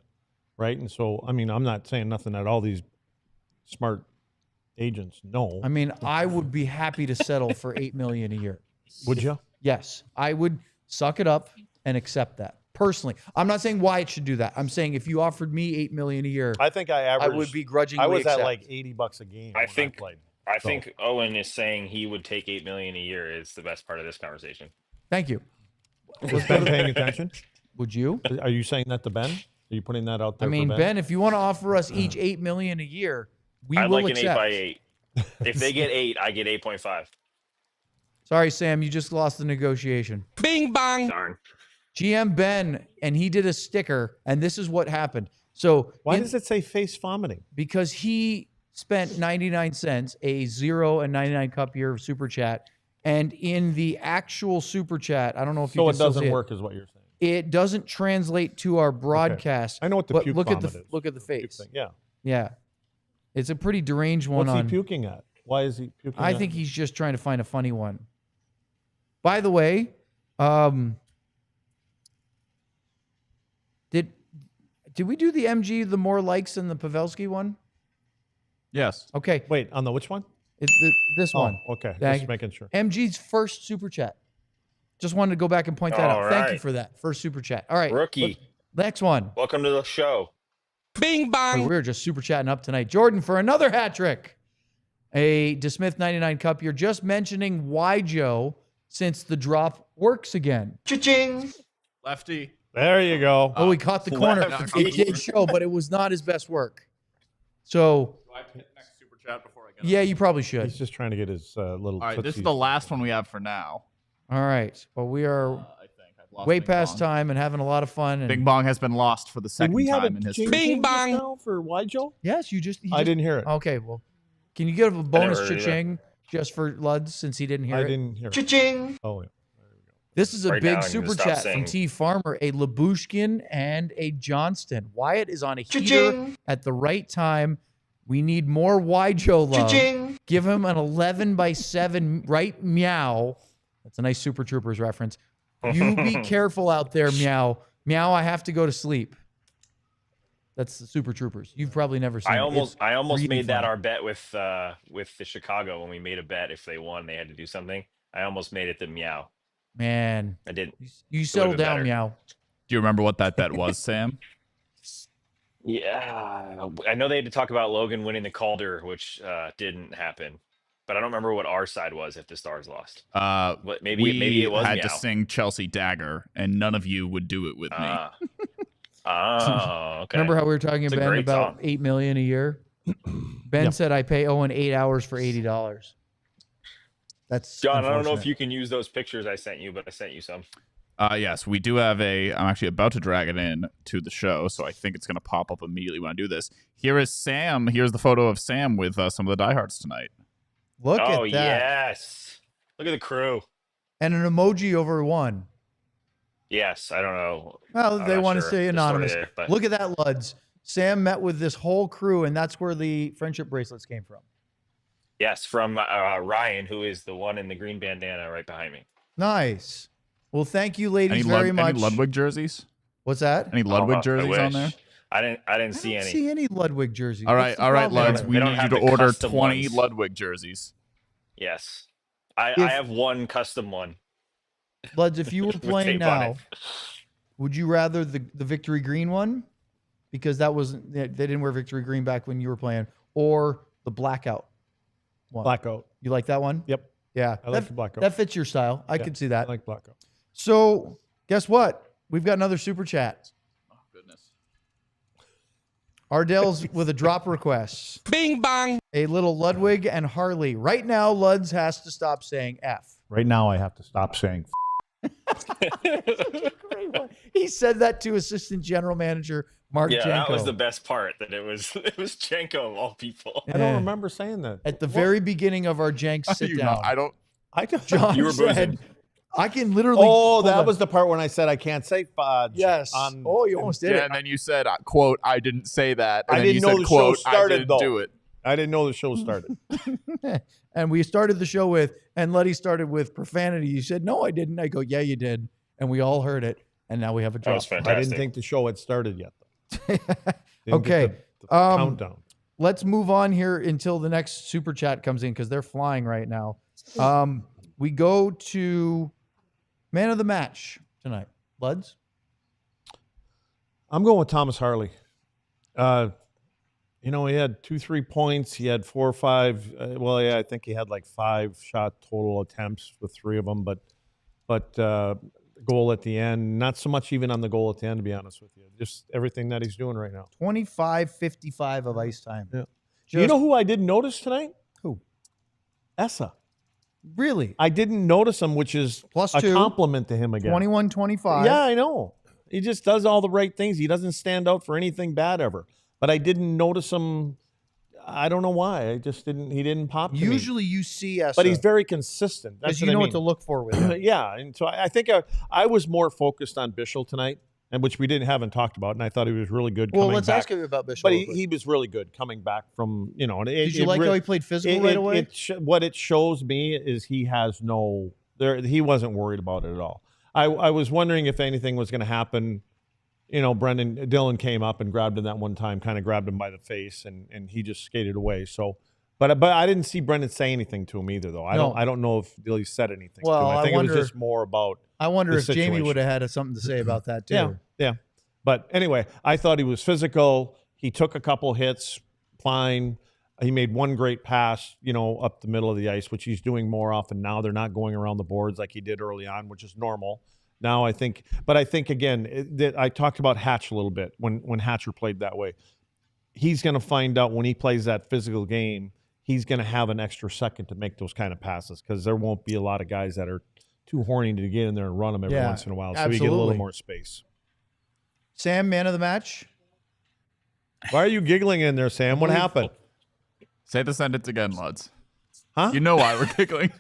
A: right? And so, I mean, I'm not saying nothing that all these smart agents know.
B: I mean, I would be happy to settle for 8 million a year.
A: Would you?
B: Yes, I would suck it up and accept that. Personally, I'm not saying Wyatt should do that. I'm saying if you offered me 8 million a year,
A: I think I averaged.
B: would begrudgingly
A: I was
B: accept.
A: at like $80 a game.
E: I
A: when
E: think-
A: played.
E: I think Owen is saying he would take 8 million a year is the best part of this conversation.
B: Thank you.
A: Was Ben paying attention?
B: Would you?
A: Are you saying that to Ben? Are you putting that out
B: I
A: there?
B: mean,
A: for
B: Ben, if you want to offer us each 8 million a year, we
E: I'd
B: will
E: like
B: accept.
E: an 8 by 8. If they get 8, I get 8.5.
B: Sorry, Sam, you just lost the negotiation.
D: Bing bang.
E: Darn.
B: GM Ben, and he did a sticker, and this is what happened. So
A: Why does it say face vomiting?
B: because he spent 99 cents, a 0 and 99 cup year of super chat, and in the actual super chat, I don't know if you
A: So
B: can
A: it
B: still
A: doesn't
B: see
A: work, is what you're saying.
B: It doesn't translate to our broadcast.
A: I know what the
B: but
A: puke
B: look at the
A: vomit is.
B: look at the
A: Puke
B: face.
A: thing, yeah.
B: Yeah, it's a pretty deranged one.
A: What's he
B: on
A: puking at? Why is he puking?
B: I
A: at?
B: think he's just trying to find a funny one. By the way, did we do the MG, the more likes, and the Pavelski one?
C: Yes.
B: Okay.
A: Wait, on the which one?
B: This one.
A: Okay.
B: Thank
A: Just
B: you.
A: making sure.
B: MG's first super chat. Just wanted to go back and point that out.
E: All
B: Thank you
E: right.
B: for that. First super chat. All right.
E: Rookie.
B: Next one.
E: Welcome to the show.
D: Bing bang.
B: We were just super chatting up tonight. Jordan for another hat trick. A DeSmith 99 Cup. You're just mentioning why, Joe, since the drop works again.
F: Cha-ching.
C: Lefty.
A: There you go.
B: Oh, we caught the corner.
E: Lefty.
B: It did show, but it was not his best work. So,
C: Do I hit next super chat before I get
B: yeah, you probably should.
A: He's just trying to get his little.
C: All right, this is
A: tootsies.
C: the last one we have for now.
B: All right. Well, we are
C: I think I've lost
B: way
C: Bing
B: past
C: Bong.
B: time and having a lot of fun. And
C: Bing Bong has been lost for the
A: Did
C: second
A: we have a
C: time in history.
D: Bing bang.
A: now for why, Joe?
B: yes, you just.
A: I didn't hear it.
B: Okay. Well, can you give a bonus
E: heard it either.
B: cha-ching just for Luds since he didn't hear
A: I
B: it?
A: didn't hear it.
F: Cha-ching.
A: Oh, yeah.
B: This is a
E: Right
B: big
E: now, I'm gonna
B: super
E: stop
B: chat from
E: saying.
B: T Farmer, a Lyubushkin and a Johnston. Wyatt is on a heater
F: Cha-ching.
B: at the right time. We need more Joe love.
F: Cha-ching.
B: Give him an 11/7 right meow. That's a nice Super Troopers reference. You be careful out there, meow. Meow, I have to go to sleep. That's the Super Troopers. You've probably never seen
E: I
B: it.
E: almost
B: really
E: made that
B: funny.
E: our bet with the Chicago when we made a bet. If they won, they had to do something. I almost made it the meow.
B: Man,
E: I did.
B: you settle
E: been
B: down,
E: better.
B: meow.
C: Do you remember what that bet was, Sam?
E: Yeah, I know they had to talk about Logan winning the Calder, which didn't happen. But I don't remember what our side was if the Stars lost. What, maybe
C: we
E: it was
C: had
E: meow.
C: to sing Chelsea Dagger, and none of you would do it with me.
E: Oh, okay.
B: Remember how we were talking
E: It's a
B: Ben
E: great
B: about
E: song.
B: $8 million a year? Ben
A: Yep.
B: said I pay Owen 8 hours for $80. That's
E: John, I don't know if
B: unfortunate.
E: you can use those pictures I sent you, but I sent you some.
C: Yes, we do have I'm actually about to drag it in to the show, so I think it's going to pop up immediately when I do this. Here is Sam. Here's the photo of Sam with some of the diehards tonight.
B: Look
E: Oh,
B: at that.
E: yes. Look at the crew.
B: And an emoji over one.
E: Yes, I don't know.
B: Well,
E: I'm
B: they
E: not
B: want to
E: sure
B: stay
E: the story
B: anonymous.
E: there, but-
B: Look at that, Luds. Sam met with this whole crew, and that's where the friendship bracelets came from.
E: Yes, from Ryan, who is the one in the green bandana right behind me.
B: Nice. Well, thank you, ladies, very much.
C: Any Ludwig jerseys?
B: What's that?
C: Any Ludwig
E: I
C: jerseys on there?
E: wish. I didn't
B: I
E: see
B: don't
E: any.
B: see any Ludwig jerseys.
C: All
B: What's
C: right,
B: the
C: all right,
B: problem
C: Luds.
B: there?
C: We
E: They don't
C: need you
E: have
C: to
E: the
C: order
E: custom
C: 20
E: ones.
C: Ludwig jerseys.
E: Yes. I
B: If-
E: have one custom one.
B: Luds, if you were
E: with
B: playing
E: tape on
B: now,
E: it.
B: would you rather the victory green one? Because that wasn't they didn't wear victory green back when you were playing, or the blackout one.
A: Blackout.
B: You like that one?
A: Yep.
B: Yeah.
A: I like
B: that,
A: the blackout.
B: that fits your style. I
A: Yeah,
B: could see
A: I
B: that.
A: like blackout.
B: So guess what? We've got another super chat.
C: Oh, goodness.
B: Ardell's with a drop request.
D: Bing bang.
B: A little Ludwig and Harley. Right now, Luds has to stop saying F.
A: Right now, I have to stop saying.
B: Great one. He said that to assistant general manager Mark
E: Yeah, that was
B: Janko
E: the best part. That it was Jenko of all people.
A: I don't remember saying that.
B: at the very beginning of our Jank sit
C: You
B: down.
C: know, I don't.
A: I don't.
B: John
E: You were
B: said,
E: boozing.
B: I can literally.
A: Oh,
B: hold
A: that
B: on.
A: was the part when I said I can't say fudge.
B: Yes.
A: On,
B: Oh, you almost did
C: Yeah,
B: it.
C: and then you said, "quote I didn't say that." And
A: I
C: then
A: didn't
C: you
A: know
C: said,
A: the show
C: "quote I
A: started,
C: didn't
A: though.
C: do it."
A: I didn't know the show started.
B: And we started the show with, and Letty started with profanity. You said, no, I didn't. I go, yeah, you did. And we all heard it. And now we have a
E: That
B: drop.
E: was
A: I
E: fantastic.
A: didn't think the show had started yet. Though. Didn't
B: Okay,
A: get the countdown.
B: Let's move on here until the next super chat comes in because they're flying right now. We go to man of the match tonight. Luds?
A: I'm going with Thomas Harley. You know, he had 2-3 points. He had 4 or 5. Well, yeah, I think he had like 5 shot total attempts with 3 of them. But goal at the end, not so much even on the goal at the end, to be honest with you. Just everything that he's doing right now.
B: 25:55 of ice time.
A: Yeah.
B: Just-
A: You know who I didn't notice tonight?
B: Who?
A: Essa.
B: Really?
A: I didn't notice him, which is
B: Plus
A: a
B: 2.
A: compliment to him again.
B: 21-25.
A: Yeah, I know. He just does all the right things. He doesn't stand out for anything bad ever. But I didn't notice him. I don't know why. I just didn't. He didn't pop to me.
B: Usually you see us.
A: But he's very consistent. That's
B: because you
A: what I
B: know
A: mean.
B: what to look for with him.
A: Yeah, and so I think I was more focused on Bischel tonight, and which we haven't talked about, and I thought he was really good.
B: Well,
A: coming
B: let's
A: back.
B: ask him about Bishop.
A: But he was really good coming back from And
B: Did you like how he played physical right away?
A: What it shows me is he has no there. He wasn't worried about it at all. I was wondering if anything was going to happen. You know, Dylan came up and grabbed him that one time, kind of grabbed him by the face, and he just skated away. So But I didn't see Brendan say anything to him either, though. I don't know if Ilya said anything to him.
B: Well,
A: I think
B: I
A: it was
B: wonder-
A: just more about
B: I wonder
A: the
B: if Jamie
A: situation.
B: would have had something to say about that too.
A: Yeah. But anyway, I thought he was physical. He took a couple hits, fine. He made one great pass, up the middle of the ice, which he's doing more often now. They're not going around the boards like he did early on, which is normal. Now I think again, I talked about Hatch a little bit when Hatcher played that way. He's going to find out when he plays that physical game, he's going to have an extra second to make those kind of passes because there won't be a lot of guys that are too horny to get in there and run them every once in a while. So you get a little more space.
B: Sam, man of the match.
A: Why are you giggling in there, Sam? What happened?
C: Say the sentence again, Luds.
A: Huh?
C: You know why we're giggling.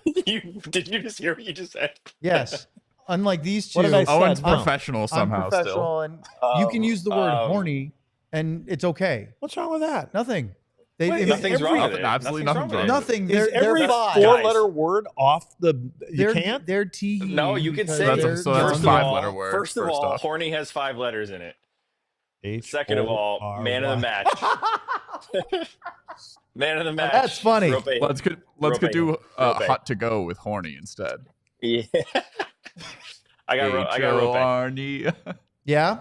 E: Did you just hear what you just said?
B: Yes. Unlike these two,
A: What did I say?
C: Owen's
A: Oh.
C: professional
B: I'm
C: somehow
B: professional,
C: still.
B: and you can use the word horny, and it's okay.
A: What's wrong with that?
B: Nothing.
A: Wait,
E: Nothing's wrong with
C: Nothing,
E: it.
C: absolutely
E: Nothing's wrong
C: nothing
E: with it.
B: Nothing.
A: Is every
E: fine.
A: four-letter word off the? You can't.
B: They're T.
E: No, you can say
C: That's a-
E: it.
C: so that's a
E: First of
C: five-letter
E: all-
C: word,
E: First of
C: first
E: all,
C: off.
E: horny has 5 letters in it.
A: H-O-R-Y.
E: Second of all, man of the match. Man of the match.
B: That's funny.
E: Roope.
C: Let's go do
E: Roope.
C: hot to go with horny instead.
E: Yeah. I got Roope.
C: H-O-R-N-Y.
B: Yeah.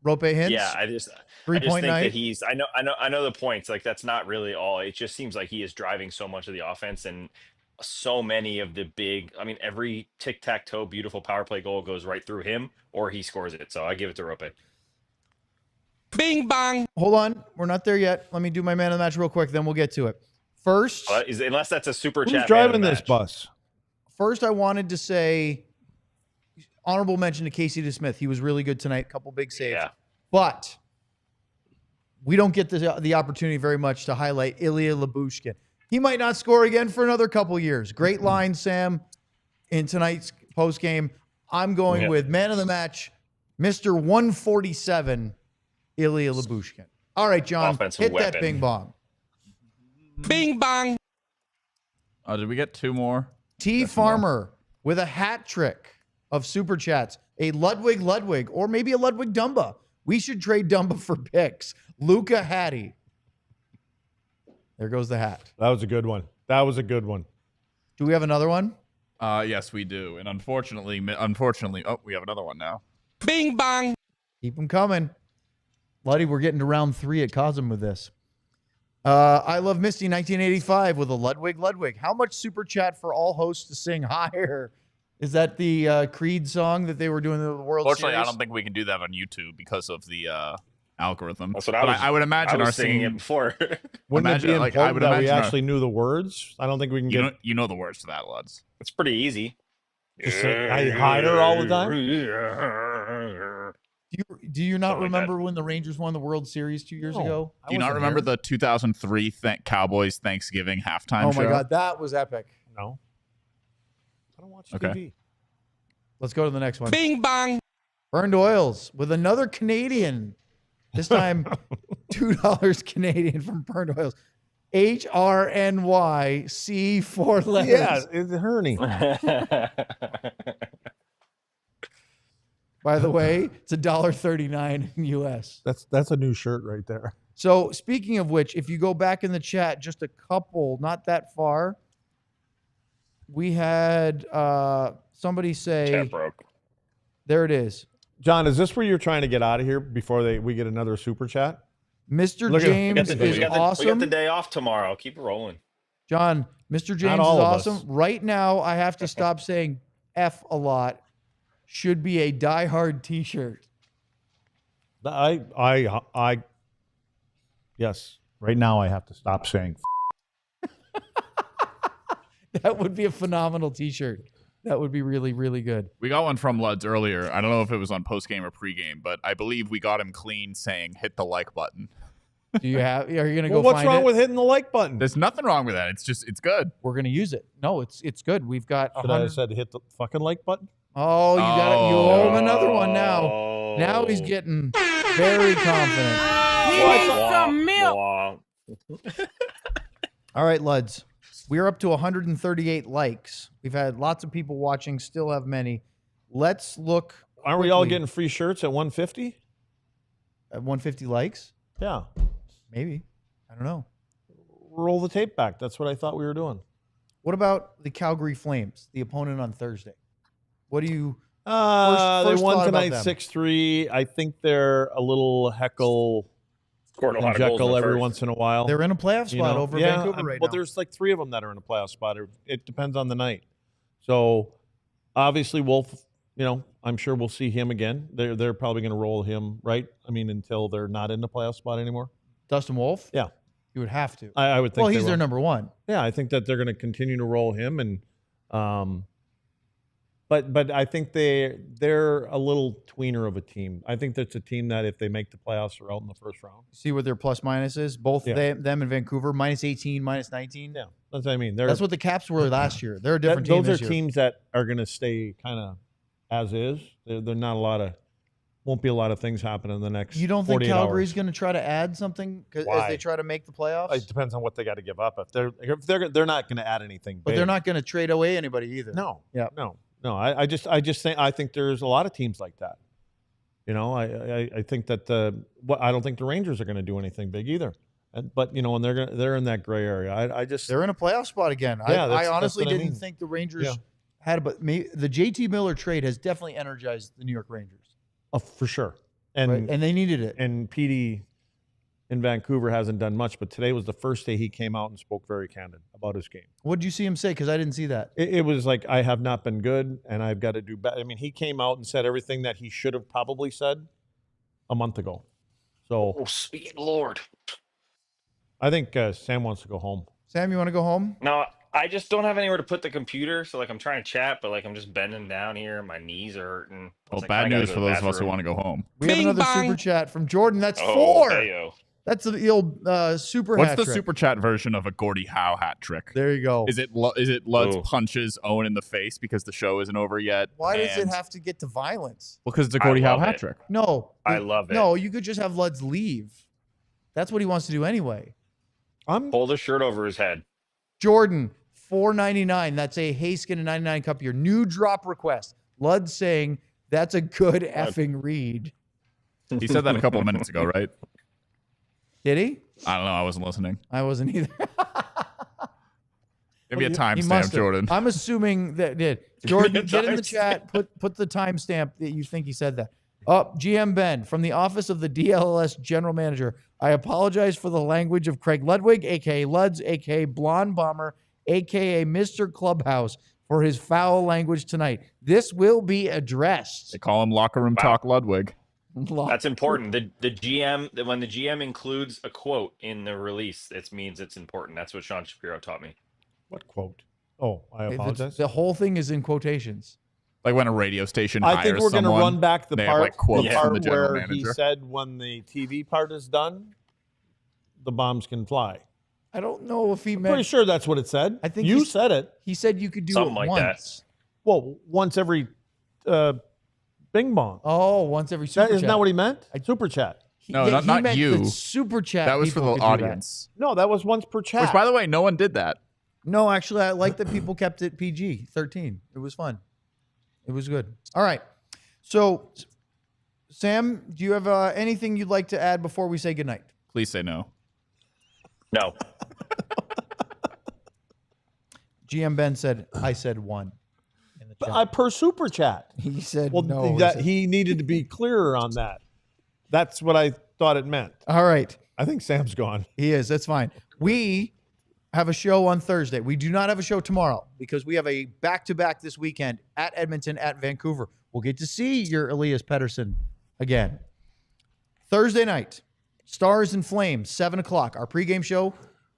B: Rope Hintz.
E: Yeah, I just
B: 3
E: think
B: point
E: that
B: night.
E: he's. I know the points. Like that's not really all. It just seems like he is driving so much of the offense and so many of the big. I mean, every tic-tac-toe beautiful power play goal goes right through him, or he scores it. So I give it to Roope.
D: Bing bang.
B: Hold on. We're not there yet. Let me do my man of the match real quick, then we'll get to it. First,
E: Unless that's a super
A: Who's
E: chat.
A: driving
E: man of the
A: this
E: match.
A: bus?
B: I wanted to say honorable mention to Casey DeSmith. He was really good tonight. Couple big saves.
E: Yeah.
B: But we don't get the opportunity very much to highlight Ilya Lyubushkin. He might not score again for another couple years. Great line, Sam, in tonight's postgame. I'm going with man of the match, Mr. 147, Ilya Lyubushkin. All right, John,
E: Offensive
B: hit
E: weapon.
B: that bing bong.
D: Bing bang.
C: Oh, did we get 2 more?
B: T. Farmer with a hat trick of super chats. A Ludwig, or maybe a Ludwig Dumba. We should trade Dumba for picks. Luca Hattie. There goes the hat.
A: That was a good one.
B: Do we have another one?
C: Yes, we do. And unfortunately, oh, we have another one now.
D: Bing bang.
B: Keep them coming. Luddy, we're getting to round 3 at Cosm with this. I Love Misty 1985 with a Ludwig. How much super chat for all hosts to sing higher? Is that the Creed song that they were doing in the World
C: Fortunately,
B: Series?
C: I don't think we can do that on YouTube because of the algorithm.
E: That's what
C: But
E: I was.
C: I would imagine
E: I was
C: our
E: singing
C: singing.
E: it before.
A: Wouldn't
C: Imagine,
A: it be
C: like,
A: important
C: I would
A: that we
C: imagine our-
A: actually knew the words? I don't think we can get
C: You know the words to that, Luds.
E: It's pretty easy.
A: just say higher all the time.
B: Do you not
E: Something like
B: remember when the Rangers won the World Series 2 years
A: No.
B: ago?
C: Do you not remember the 2003 Cowboys Thanksgiving halftime
B: Oh
C: show?
B: my God, that was epic.
A: No. I don't watch
C: Okay.
A: TV.
B: Let's go to the next one.
D: Bing bang.
B: Burned Oils with another Canadian. This time, $2 Canadian from Burned Oils. HRNY, 4 letters.
A: Yeah, it's Herney.
B: By the way, it's $1.39 in US.
A: That's a new shirt right there.
B: So speaking of which, if you go back in the chat, just a couple, not that far, we had somebody say,
E: Chat broke.
B: there it is.
A: John, is this where you're trying to get out of here before we get another super chat?
B: Mr.
A: Look at-
B: James
A: we got the-
B: is
E: We got
B: awesome.
E: the day off tomorrow. Keep it rolling.
B: John, Mr. James is
A: all of
B: awesome.
A: us.
B: Right now, I have to stop saying F a lot. Should be a Die Hard t-shirt.
A: I yes. Right now I have to stop saying
B: That would be a phenomenal t-shirt. That would be really, really good.
C: We got one from Luds earlier. I don't know if it was on postgame or pregame, but I believe we got him clean saying hit the like button.
B: Do you have? Are you gonna go
A: Well, what's
B: find
A: wrong
B: it?
A: with hitting the like button?
C: There's nothing wrong with that. It's good.
B: We're gonna use it. No, it's good. We've got
A: Should I have
B: 100.
A: said hit the fucking like button?
B: Oh, you got it. You owe him another one now.
E: Oh.
B: Now he's getting very confident.
D: He needs some milk.
B: All right, Luds. We're up to 138 likes. We've had lots of people watching, still have many. Let's look.
A: Aren't we all
B: quickly
A: getting free shirts at 150?
B: at 150 likes?
A: Yeah.
B: Maybe. I don't know.
A: roll the tape back. That's what I thought we were doing.
B: What about the Calgary Flames, the opponent on Thursday? What do you
A: They
B: first
A: won
B: thought about
A: tonight
B: them?
A: 6-3. I think they're a little heckle
E: Scored a
A: and
E: lot of goals in
A: Jekyll
E: the
A: every
E: first.
A: once in a while.
B: They're in a playoff spot over Vancouver right
A: well,
B: now.
A: there's like 3 of them that are in a playoff spot. It depends on the night. So obviously Wolf, I'm sure we'll see him again. They're probably going to roll him, right? I mean, until they're not in the playoff spot anymore.
B: Dustin Wolf?
A: Yeah.
B: You would have to.
A: I would think.
B: Well,
A: they
B: he's their
A: will.
B: number one.
A: Yeah, I think that they're going to continue to roll him, and but I think they're a little tweener of a team. I think that's a team that if they make the playoffs are out in the first round.
B: See what their plus minus is? Both
A: Yeah.
B: them and Vancouver, minus 18, minus 19.
A: Yeah, that's what I mean.
B: That's what the Caps were last year. They're a different team
A: Those
B: this
A: are
B: year.
A: teams that are going to stay kind of as is. They're not won't be a lot of things happening in the next.
B: You don't think
A: 48
B: Calgary's
A: hours.
B: going to try to add something as
A: Why?
B: they try to make the playoffs?
A: It depends on what they got to give up. If they're not going to add anything,
B: But
A: big.
B: they're not going to trade away anybody either.
A: No,
B: Yeah.
A: no. I think there's a lot of teams like that. I think that I don't think the Rangers are going to do anything big either. But and they're in that gray area.
B: They're in a playoff spot again.
A: Yeah,
B: I
A: that's
B: honestly
A: what I
B: didn't
A: mean.
B: think the Rangers
A: Yeah.
B: had, but the JT Miller trade has definitely energized the New York Rangers,
A: for sure. And
B: right? And they needed it.
A: and PD in Vancouver hasn't done much, but today was the first day he came out and spoke very candid about his game.
B: What did you see him say? Because I didn't see that.
A: It was like, I have not been good, and I've got to do better. I mean, he came out and said everything that he should have probably said a month ago. So
E: Oh, sweet Lord.
A: I think Sam wants to go home.
B: Sam, you want to go home?
E: No, I just don't have anywhere to put the computer. So, I'm trying to chat, but, I'm just bending down here and my knees are hurting.
C: Well,
E: I
C: bad
E: gotta
C: news
E: go
C: for
E: to the
C: those of us who
E: bathroom.
C: want to go home.
B: We have
D: Bing
B: another
D: bong.
B: super chat from Jordan. That's
E: Oh,
B: 4.
E: hey-o.
B: That's the old super
C: What's
B: hat
C: the
B: trick.
C: super chat version of a Gordie Howe hat trick?
B: There you go.
C: Is it Luds
E: Oh.
C: punches Owen in the face because the show isn't over yet?
B: Why does it
C: and-
B: have to get to violence?
C: Well, because it's a
E: I
C: Gordie Howe
E: love
C: hat
E: it.
C: trick.
B: No.
E: I love it.
B: No, you could just have Luds leave. That's what he wants to do anyway.
E: Pull the shirt over his head.
B: Jordan, $4.99. That's a Haskin and 99 cup year. New drop request. Lud saying that's a good effing read.
C: He said that a couple of minutes ago, right?
B: Did he?
C: I don't know. I wasn't listening.
B: I wasn't either.
C: Maybe a
B: He
C: timestamp,
B: must have.
C: Jordan.
B: I'm assuming that did. Jordan,
E: a
B: get in the
E: timestamp.
B: chat. Put the timestamp that you think he said that. GM Ben, from the office of the DLS general manager, I apologize for the language of Craig Ludwig, a.k.a. Luds, a.k.a. Blonde Bomber, a.k.a. Mr. Clubhouse, for his foul language tonight. This will be addressed.
C: They call him Locker Room
E: Wow.
C: Talk Ludwig.
E: That's important. The GM, when the GM includes a quote in the release, it means it's important. That's what Sean Shapiro taught me.
A: What quote? Oh, I apologize.
B: The whole thing is in quotations.
C: Like when a radio station
A: I
C: hires
A: think we're going to
C: someone,
A: run back the
C: they have,
A: part,
C: like, quotes
A: the
E: from
A: part
C: the general
A: where he
C: manager.
A: said when the TV part is done, the bombs can fly.
B: I don't know if he
A: I'm pretty
B: meant.
A: sure that's what it said.
B: I think
A: you
B: he's-
A: said it.
B: He said you could do
E: Something
B: it
E: like that.
B: once.
A: Well, once every bing bong.
B: Oh, once every super
A: Isn't
B: chat.
A: that what he meant? Super chat.
C: No,
B: he
C: not
B: meant
C: you.
B: the super chat.
C: That was for
B: people
C: the
B: could do that.
C: audience.
A: No, that was once per chat.
C: Which, by the way, no one did that.
B: No, actually, I like that people kept it PG-13. It was fun. It was good. All right. So, Sam, do you have anything you'd like to add before we say goodnight?
C: Please say no.
E: No.
B: GM Ben said, I said 1 in the chat.
A: Per super chat.
B: He said
A: Well,
B: no.
A: he needed to be clearer on that. That's what I thought it meant.
B: All right.
A: I think Sam's gone.
B: He is. That's fine. We have a show on Thursday. We do not have a show tomorrow because we have a back-to-back this weekend at Edmonton, at Vancouver. We'll get to see your Elias Pettersson again. Thursday night, Stars and Flames, 7 o'clock. Our pregame show,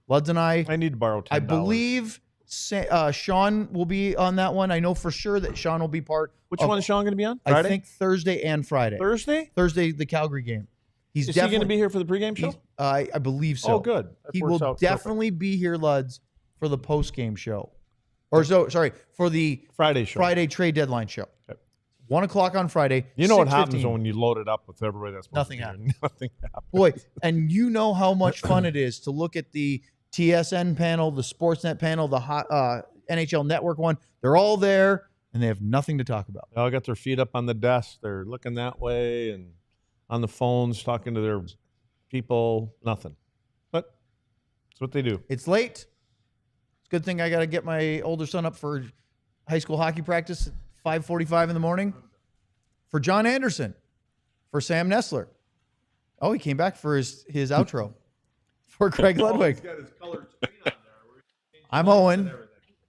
B: Luds and I
A: I need to borrow $10.
B: I believe Sean will be on that one. I know for sure that Sean will be part.
A: Which
B: of,
A: one is Sean going to be on?
B: I
A: Friday?
B: think Thursday and Friday.
A: Thursday?
B: Thursday, the Calgary game. He's
A: Is he
B: definitely
A: going to be here for the pregame show?
B: I believe so.
A: Oh, good. That
B: He
A: works
B: will
A: out
B: definitely be here, Luds, for the post-game show. For the
A: Friday show.
B: Friday trade deadline show.
A: Okay.
B: 1 o'clock on Friday.
A: You know what happens
B: 6:15.
A: when you load it up with everybody that's supposed
B: Nothing
A: to be
B: happens.
A: here? Nothing happens.
B: Boy, and you know how much fun it is to look at the TSN panel, the Sportsnet panel, the NHL Network one. They're all there, and they have nothing to talk about.
A: They all got their feet up on the desk. They're looking that way and on the phones, talking to their people. Nothing. But That's what they do.
B: It's late. It's a good thing I got to get my older son up for high school hockey practice at 5:45 in the morning. For John Andersen. For Sam Nestler. Oh, he came back for his outro. For Craig Ludwig. I'm Owen.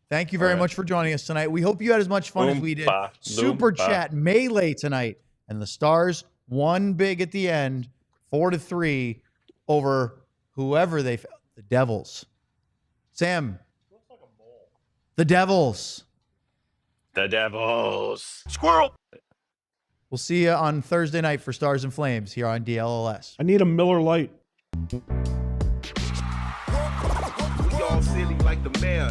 B: Thank you very much for joining us tonight. We hope you had as much fun as we did. Super Chat melee tonight. And the Stars won big at the end, 4-3 over whoever the Devils. Sam. The Devils.
E: The Devils.
D: Squirrel.
B: We'll see you on Thursday night for Stars and Flames here on DLLS.
A: I need a Miller Lite.
F: We all silly like the mayor.